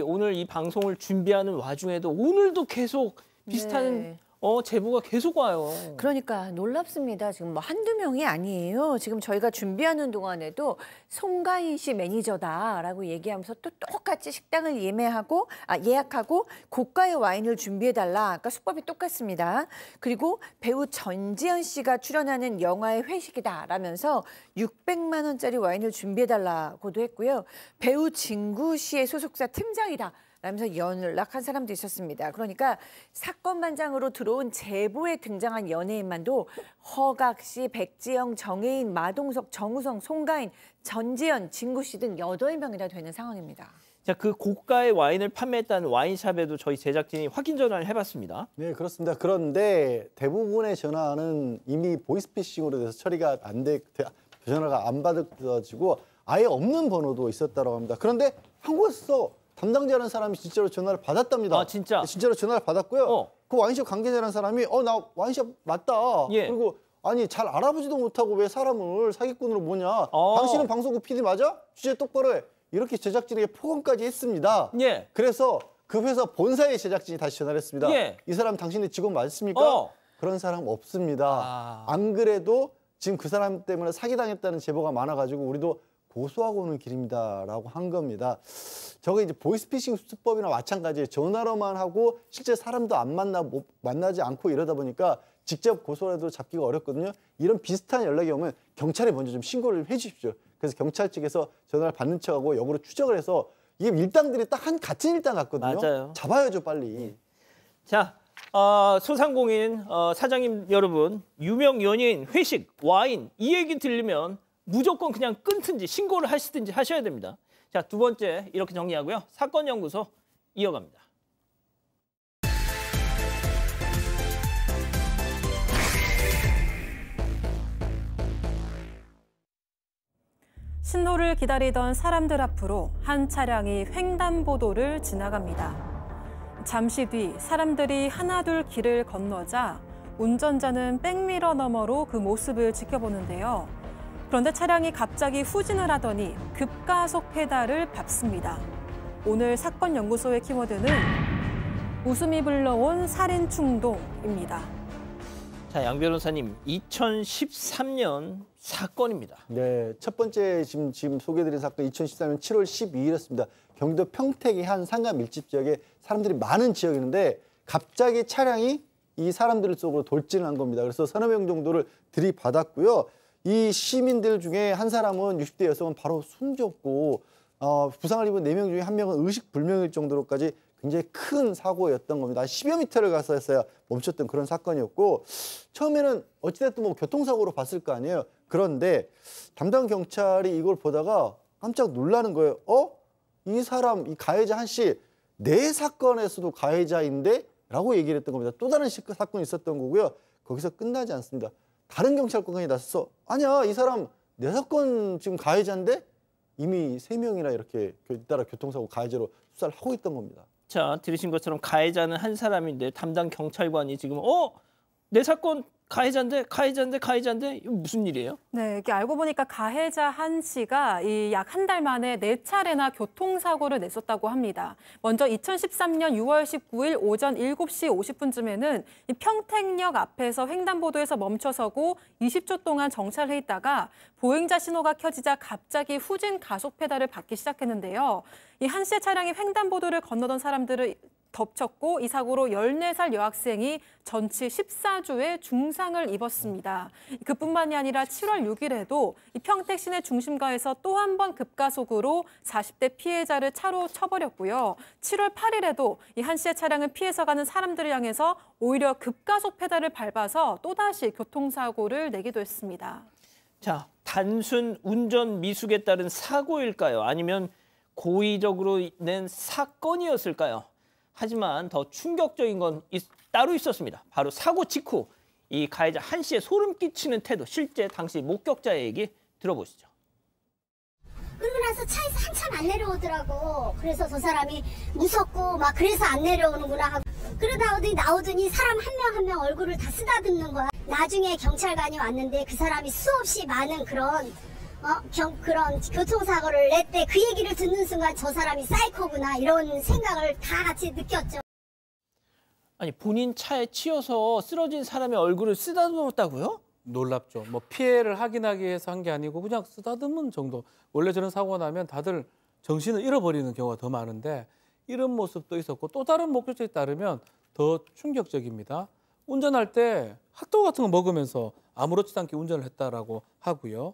A: 오늘 이 방송을 준비하는 와중에도 오늘도 계속 비슷한 제보가 계속 와요.
E: 그러니까 놀랍습니다. 지금 뭐 한두 명이 아니에요. 지금 저희가 준비하는 동안에도 송가인 씨 매니저다라고 얘기하면서 또 똑같이 식당을 예약하고 고가의 와인을 준비해달라. 아까 수법이 똑같습니다. 그리고 배우 전지현 씨가 출연하는 영화의 회식이다라면서 600만 원짜리 와인을 준비해달라고도 했고요. 배우 진구 씨의 소속사 팀장이다. 라면서 연락한 사람도 있었습니다. 그러니까 사건 반장으로 들어온 제보에 등장한 연예인만도 허각 씨, 백지영, 정혜인, 마동석, 정우성, 송가인, 전지현, 진구 씨 등 8명이나 되는 상황입니다.
A: 자, 그 고가의 와인을 판매했다는 와인샵에도 저희 제작진이 확인 전화를 해봤습니다.
B: 네, 그렇습니다. 그런데 대부분의 전화는 이미 보이스피싱으로 돼서 처리가 전화가 안 받아지고 아예 없는 번호도 있었다고 합니다. 그런데 한국에서 담당자라는 사람이 진짜로 전화를 받았답니다.
A: 아, 진짜?
B: 진짜로 전화를 받았고요. 그 와인숍 관계자라는 사람이 나 와인숍 맞다.
A: 예.
B: 그리고 아니 잘 알아보지도 못하고 왜 사람을 사기꾼으로 보냐. 당신은 방송국 PD 맞아? 취재 똑바로 해. 이렇게 제작진에게 폭언까지 했습니다.
A: 예.
B: 그래서 그 회사 본사의 제작진이 다시 전화를 했습니다.
A: 예.
B: 이 사람 당신의 직원 맞습니까? 그런 사람 없습니다. 안 그래도 지금 그 사람 때문에 사기당했다는 제보가 많아가지고 우리도 고소하고 오는 길입니다라고 한 겁니다. 저거 이제 보이스피싱 수법이나 마찬가지예요. 전화로만 하고 실제 사람도 안 만나지 않고 이러다 보니까 직접 고소라도 잡기가 어렵거든요. 이런 비슷한 연락이 오면 경찰에 먼저 좀 신고를 해주십시오. 그래서 경찰 측에서 전화를 받는 척하고 역으로 추적을 해서 이게 일당들이 딱 같은 일당 같거든요.
A: 맞아요.
B: 잡아야죠, 빨리.
A: 자, 소상공인 사장님 여러분, 유명 연예인 회식, 와인 이 얘기 들리면 무조건 그냥 끊든지 신고를 하시든지 하셔야 됩니다. 자, 두 번째 이렇게 정리하고요. 사건연구소 이어갑니다.
D: 신호를 기다리던 사람들 앞으로 한 차량이 횡단보도를 지나갑니다. 잠시 뒤 사람들이 하나둘 길을 건너자 운전자는 백미러 너머로 그 모습을 지켜보는데요. 그런데 차량이 갑자기 후진을 하더니 급가속 페달을 밟습니다. 오늘 사건 연구소의 키워드는 웃음이 불러온 살인 충동입니다.
A: 자, 양 변호사님, 2013년 사건입니다.
B: 네, 첫 번째 지금 소개해드린 사건 2013년 7월 12일이었습니다. 경기도 평택의 한 상가 밀집 지역에 사람들이 많은 지역이었는데 갑자기 차량이 이 사람들 속으로 돌진을 한 겁니다. 그래서 서너 명 정도를 들이받았고요. 이 시민들 중에 한 사람은 60대 여성은 바로 숨졌고 부상을 입은 4명 중에 1명은 의식불명일 정도로까지 굉장히 큰 사고였던 겁니다. 10여 미터를 갔어야 멈췄던 그런 사건이었고 처음에는 어찌됐든 뭐 교통사고로 봤을 거 아니에요. 그런데 담당 경찰이 이걸 보다가 깜짝 놀라는 거예요. 이 사람, 이 가해자 한 씨 내 사건에서도 가해자인데? 라고 얘기를 했던 겁니다. 또 다른 사건이 있었던 거고요. 거기서 끝나지 않습니다. 다른 경찰관이 나서서 아니야, 이 사람 내 사건 지금 가해자인데? 이미 3명이나 이렇게 잇따라 교통사고 가해자로 수사를 하고 있던 겁니다.
A: 자, 들으신 것처럼 가해자는 한 사람인데 담당 경찰관이 지금 내 사건 가해자인데 이거 무슨 일이에요?
D: 네, 이게 알고 보니까 가해자 한 씨가 이 약 한 달 만에 4차례나 교통사고를 냈었다고 합니다. 먼저 2013년 6월 19일 오전 7시 50분쯤에는 이 평택역 앞에서 횡단보도에서 멈춰서고 20초 동안 정차를 해 있다가 보행자 신호가 켜지자 갑자기 후진 가속 페달을 밟기 시작했는데요. 이 한 씨의 차량이 횡단보도를 건너던 사람들을 덮쳤고 이 사고로 14살 여학생이 전치 14주의 중상을 입었습니다. 그뿐만이 아니라 7월 6일에도 이 평택 시내 중심가에서 또 한 번 급가속으로 40대 피해자를 차로 쳐버렸고요. 7월 8일에도 이 한 씨의 차량은 피해서 가는 사람들을 향해서 오히려 급가속 페달을 밟아서 또다시 교통사고를 내기도 했습니다.
A: 자, 단순 운전 미숙에 따른 사고일까요? 아니면 고의적으로 낸 사건이었을까요? 하지만 더 충격적인 건 따로 있었습니다. 바로 사고 직후 이 가해자 한 씨의 소름 끼치는 태도, 실제 당시 목격자의 얘기 들어보시죠.
L: 그러고 나서 차에서 한참 안 내려오더라고. 그래서 저 사람이 무섭고 막 그래서 안 내려오는구나 하고 그러다 나오더니 사람 한 명 한 명 얼굴을 다 쓰다듬는 거야. 나중에 경찰관이 왔는데 그 사람이 수없이 많은 그런 교통사고를 냈대. 그 얘기를 듣는 순간 저 사람이 사이코구나 이런 생각을 다 같이 느꼈죠.
A: 아니, 본인 차에 치여서 쓰러진 사람의 얼굴을 쓰다듬었다고요?
C: 놀랍죠. 뭐 피해를 확인하기 위해서 한 게 아니고 그냥 쓰다듬은 정도. 원래 저런 사고가 나면 다들 정신을 잃어버리는 경우가 더 많은데 이런 모습도 있었고 또 다른 목격자에 따르면 더 충격적입니다. 운전할 때 핫도그 같은 거 먹으면서 아무렇지도 않게 운전을 했다라고 하고요.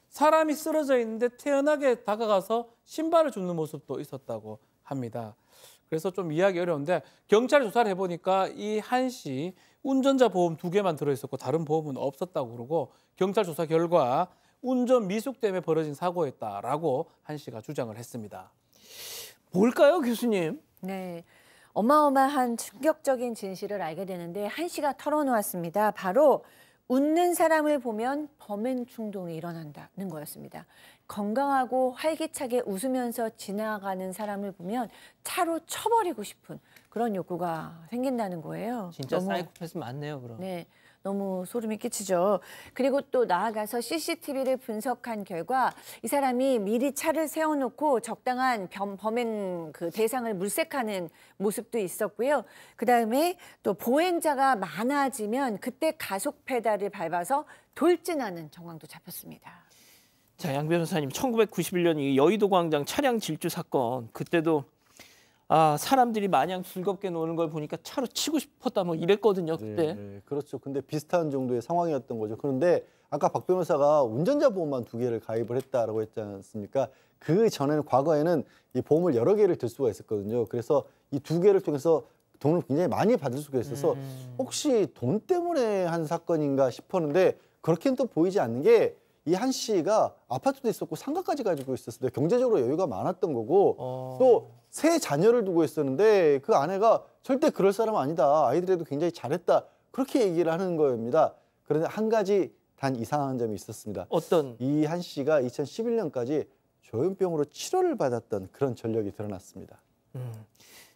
C: 사람이 쓰러져 있는데 태연하게 다가가서 신발을 줍는 모습도 있었다고 합니다. 그래서 좀 이해하기 어려운데 경찰이 조사를 해보니까 이 한 씨 운전자 보험 2개만 들어있었고 다른 보험은 없었다고 그러고 경찰 조사 결과 운전 미숙 때문에 벌어진 사고였다라고 한 씨가 주장을 했습니다.
A: 뭘까요, 교수님?
E: 네. 어마어마한 충격적인 진실을 알게 되는데 한 씨가 털어놓았습니다. 바로 웃는 사람을 보면 범행 충동이 일어난다는 거였습니다. 건강하고 활기차게 웃으면서 지나가는 사람을 보면 차로 쳐버리고 싶은 그런 욕구가 생긴다는 거예요.
A: 진짜 사이코패스 맞네요, 그럼.
E: 네, 너무 소름이 끼치죠. 그리고 또 나아가서 CCTV를 분석한 결과 이 사람이 미리 차를 세워놓고 적당한 범행 그 대상을 물색하는 모습도 있었고요. 그다음에 또 보행자가 많아지면 그때 가속 페달을 밟아서 돌진하는 정황도 잡혔습니다.
A: 자, 양 변호사님, 1991년 이 여의도 광장 차량 질주 사건, 그때도 사람들이 마냥 즐겁게 노는 걸 보니까 차로 치고 싶었다 뭐 이랬거든요, 그때.
B: 네, 그렇죠. 근데 비슷한 정도의 상황이었던 거죠. 그런데 아까 박 변호사가 운전자 보험만 2개를 가입을 했다라고 했지 않습니까? 그 전에는 과거에는 이 보험을 여러 개를 들 수가 있었거든요. 그래서 이 2개를 통해서 돈을 굉장히 많이 받을 수가 있어서 혹시 돈 때문에 한 사건인가 싶었는데 그렇게는 또 보이지 않는 게 이 한 씨가 아파트도 있었고 상가까지 가지고 있었어요. 경제적으로 여유가 많았던 거고 또 세 자녀를 두고 있었는데 그 아내가 절대 그럴 사람은 아니다. 아이들에도 굉장히 잘했다. 그렇게 얘기를 하는 겁니다. 그런데 한 가지 단 이상한 점이 있었습니다.
A: 어떤?
B: 이 한 씨가 2011년까지 조현병으로 치료를 받았던 그런 전력이 드러났습니다.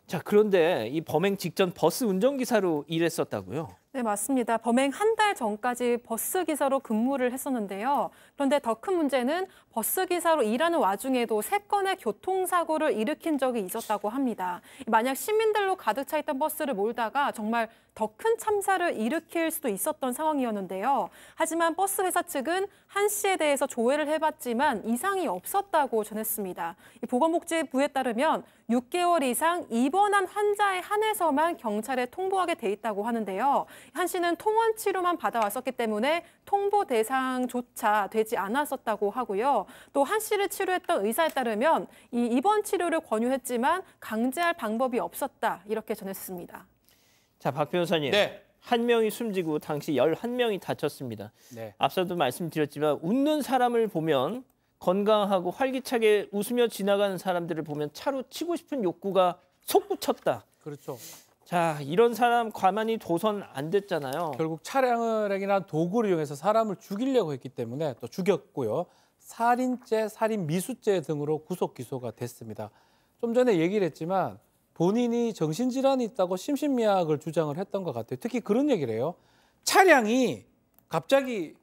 A: 자, 그런데 이 범행 직전 버스 운전기사로 일했었다고요?
D: 네, 맞습니다. 범행 한 달 전까지 버스기사로 근무를 했었는데요. 그런데 더 큰 문제는 버스기사로 일하는 와중에도 3건의 교통사고를 일으킨 적이 있었다고 합니다. 만약 시민들로 가득 차 있던 버스를 몰다가 정말 더 큰 참사를 일으킬 수도 있었던 상황이었는데요. 하지만 버스 회사 측은 한 씨에 대해서 조회를 해봤지만 이상이 없었다고 전했습니다. 보건복지부에 따르면 6개월 이상 입원한 환자에 한해서만 경찰에 통보하게 돼 있다고 하는데요. 한 씨는 통원 치료만 받아왔었기 때문에 통보 대상조차 되지 않았었다고 하고요. 또 한 씨를 치료했던 의사에 따르면 이 입원 치료를 권유했지만 강제할 방법이 없었다 이렇게 전했습니다.
A: 자, 박 변호사님.
C: 네.
A: 한 명이 숨지고 당시 11명이 다쳤습니다.
C: 네.
A: 앞서도 말씀드렸지만 웃는 사람을 보면 건강하고 활기차게 웃으며 지나가는 사람들을 보면 차로 치고 싶은 욕구가 솟구쳤다.
C: 그렇죠.
A: 자, 이런 사람 가만히 둬선 안 됐잖아요.
C: 결국 차량이나 도구를 이용해서 사람을 죽이려고 했기 때문에 또 죽였고요. 살인죄, 살인미수죄 등으로 구속 기소가 됐습니다. 좀 전에 얘기를 했지만 본인이 정신질환이 있다고 심신미약을 주장을 했던 것 같아요. 특히 그런 얘기를 해요. 차량이 갑자기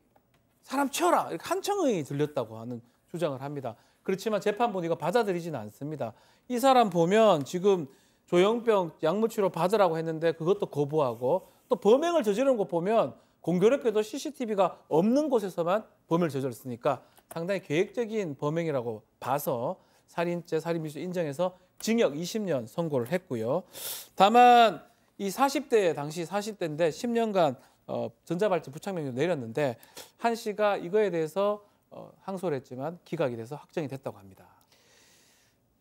C: 사람 치워라 이렇게 한청이 들렸다고 하는 주장을 합니다. 그렇지만 재판부는 이거 받아들이지는 않습니다. 이 사람 보면 지금 조현병 약물치료 받으라고 했는데 그것도 거부하고 또 범행을 저지르는 거 보면 공교롭게도 CCTV가 없는 곳에서만 범행을 저질렀으니까 상당히 계획적인 범행이라고 봐서 살인죄, 살인미수 인정해서 징역 20년 선고를 했고요. 다만 이 40대 당시 40대인데 10년간 전자발찌 부착명령 내렸는데 한 씨가 이거에 대해서 항소를 했지만 기각이 돼서 확정이 됐다고 합니다.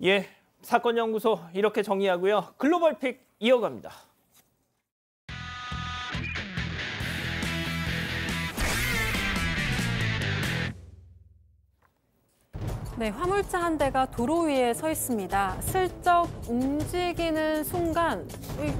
A: 예, 사건연구소 이렇게 정리하고요. 글로벌픽 이어갑니다.
D: 네, 화물차 한 대가 도로 위에 서 있습니다. 슬쩍 움직이는 순간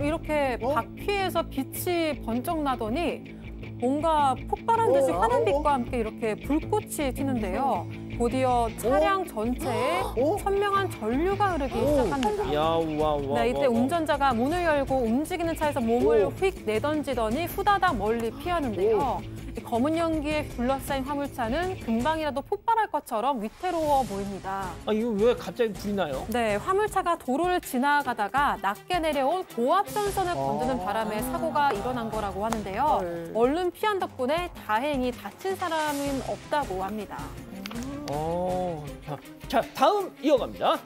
D: 이렇게 바퀴에서 빛이 번쩍 나더니 뭔가 폭발한 듯이 환한 빛과 함께 이렇게 불꽃이 튀는데요. 곧이어 차량 전체에 선명한 전류가 흐르기 시작합니다. 네, 이때 운전자가 문을 열고 움직이는 차에서 몸을 휙 내던지더니 후다닥 멀리 피하는데요. 검은 연기에 둘러싸인 화물차는 금방이라도 폭발할 것처럼 위태로워 보입니다.
A: 아, 이거 왜 갑자기 불이 나요?
D: 네, 화물차가 도로를 지나가다가 낮게 내려온 고압전선을 건드는 바람에 사고가 일어난 거라고 하는데요. 얼른 피한 덕분에 다행히 다친 사람은 없다고 합니다.
A: 자, 다음 이어갑니다.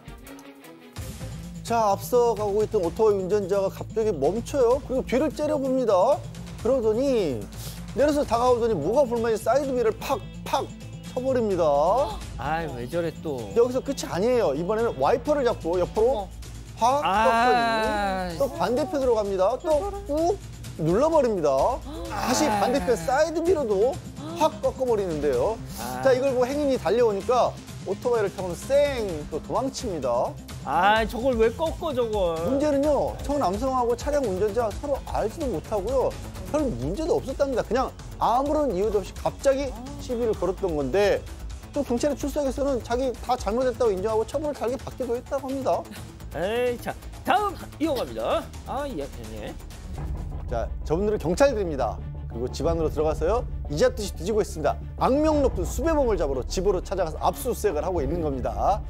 B: 자, 앞서 가고 있던 오토바이 운전자가 갑자기 멈춰요. 그리고 뒤를 째려봅니다. 그러더니 내려서 다가오더니 뭐가 불만이 사이드미러를 팍팍 쳐버립니다.
A: 아, 왜 저래 또.
B: 여기서 끝이 아니에요. 이번에는 와이퍼를 잡고 옆으로 확 꺾더니 또 반대편으로 갑니다. 또 꾹 눌러버립니다. 다시 반대편 사이드미러도 확 꺾어버리는데요. 자, 이걸 보고 행인이 달려오니까 오토바이를 타고는 쌩 또 도망칩니다.
A: 아, 저걸 왜 꺾어 저걸.
B: 문제는요, 저 남성하고 차량 운전자 서로 알지도 못하고요. 별 문제도 없었답니다. 그냥 아무런 이유도 없이 갑자기 시비를 걸었던 건데 또 경찰에 출석해서는 자기 다 잘못했다고 인정하고 처벌을 달게 받기도 했다고 합니다.
A: 에이, 자, 다음 이어갑니다. 아, 예.
B: 자, 저분들은 경찰들입니다. 그리고 집 안으로 들어가서요, 이자듯이 뒤지고 있습니다. 악명 높은 수배범을 잡으러 집으로 찾아가서 압수수색을 하고 있는 겁니다.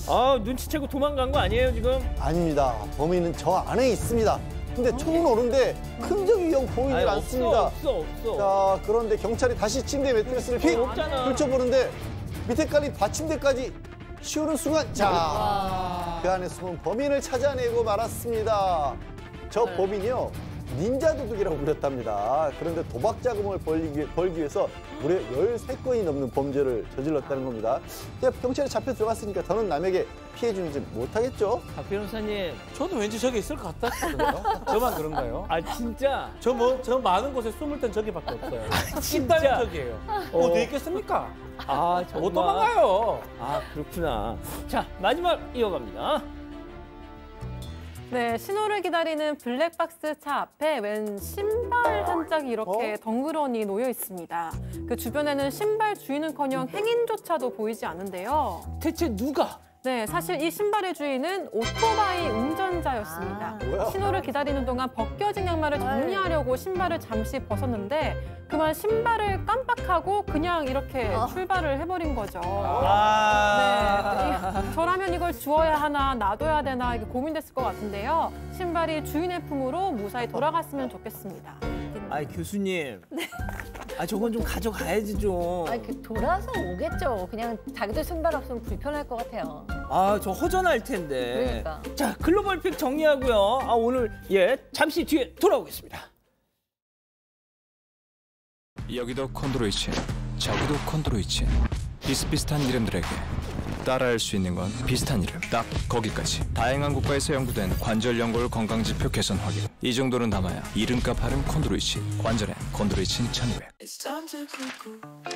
A: 아, 눈치채고 도망간 거 아니에요 지금?
B: 아닙니다. 범인은 저 안에 있습니다. 근데 총은 오는데 큰 위험 보이질 않습니다.
A: 없어.
B: 자, 그런데 경찰이 다시 침대 매트리스를 휙 펼쳐보는데 밑에 깔린 받침대까지 씌우는 순간, 자, 그 안에 숨은 범인을 찾아내고 말았습니다. 저 범인이요, 닌자 도둑이라고 불렸답니다. 그런데 도박 자금을 벌기 위해서 무려 13건이 넘는 범죄를 저질렀다는 겁니다. 경찰에 잡혀 들어갔으니까 더는 남에게 피해 주지 못하겠죠?
A: 박 변호사님,
C: 저도 왠지 저기 있을 것 같았거든요. 저만 그런가요?
A: 아, 진짜?
C: 저 많은 곳에 숨을 땐 저기밖에 없어요.
A: 진짜?
C: 저기예요. 어디 있겠습니까?
A: 아, 정말.
C: 못 도망가요.
A: 아, 그렇구나. 자, 마지막 이어갑니다.
D: 네, 신호를 기다리는 블랙박스 차 앞에 웬 신발 한 짝이 이렇게 덩그러니 놓여 있습니다. 그 주변에는 신발 주인은커녕 행인조차도 보이지 않는데요.
A: 대체 누가?
D: 네, 사실 이 신발의 주인은 오토바이 운전자였습니다. 신호를 기다리는 동안 벗겨진 양말을 정리하려고 신발을 잠시 벗었는데 그만 신발을 깜빡하고 그냥 이렇게 출발을 해버린 거죠. 네, 저라면 이걸 주워야 하나 놔둬야 되나 이게 고민됐을 것 같은데요. 신발이 주인의 품으로 무사히 돌아갔으면 좋겠습니다.
A: 아이, 교수님. 아, 저건 좀 가져가야지 좀.
E: 아니, 돌아서 오겠죠. 그냥 자기들 신발 없으면 불편할 것 같아요.
A: 아, 저 허전할 텐데.
E: 그러니까.
A: 자, 글로벌픽 정리하고요. 아, 오늘 잠시 뒤에 돌아오겠습니다.
M: 여기도 콘드로이친, 저기도 콘드로이친. 비슷비슷한 이름들에게 따라할 수 있는 건 비슷한 이름, 딱 거기까지. 다양한 국가에서 연구된 관절 연골 건강지표 개선 확인. 이 정도는 담아야 이름값 하는 콘드로이친. 관절엔 콘드로이친 1200.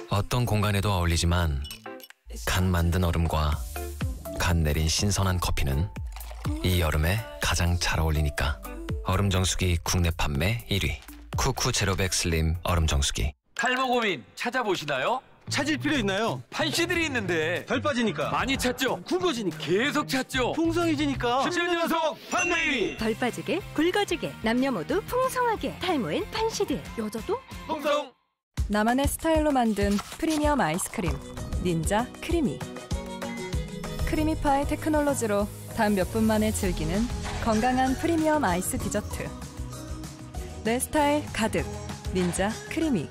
N: 어떤 공간에도 어울리지만 간 만든 얼음과 간 내린 신선한 커피는 이 여름에 가장 잘 어울리니까. 얼음 정수기 국내 판매 1위. 쿠쿠 제로백 슬림 얼음 정수기.
O: 탈모 고민 찾아보시나요? 찾을 필요 있나요?
P: 판시들이 있는데
O: 덜 빠지니까
P: 많이 찾죠.
O: 굵어지니까
P: 계속 찾죠.
O: 풍성해지니까
P: 10년 연속 판매위.
Q: 덜 빠지게 굵어지게 남녀 모두 풍성하게 탈모엔 판시드, 여자도
P: 풍성.
R: 나만의 스타일로 만든 프리미엄 아이스크림 닌자 크리미. 크리미파의 테크놀로지로 단 몇 분 만에 즐기는 건강한 프리미엄 아이스 디저트. 내 스타일 가득 닌자 크리미.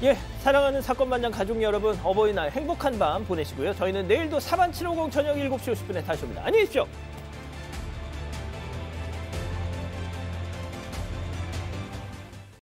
A: 예, 사랑하는 사건반장 가족 여러분, 어버이날 행복한 밤 보내시고요. 저희는 내일도 사반 750 저녁 7시 50분에 다시 옵니다. 안녕히 계십시오.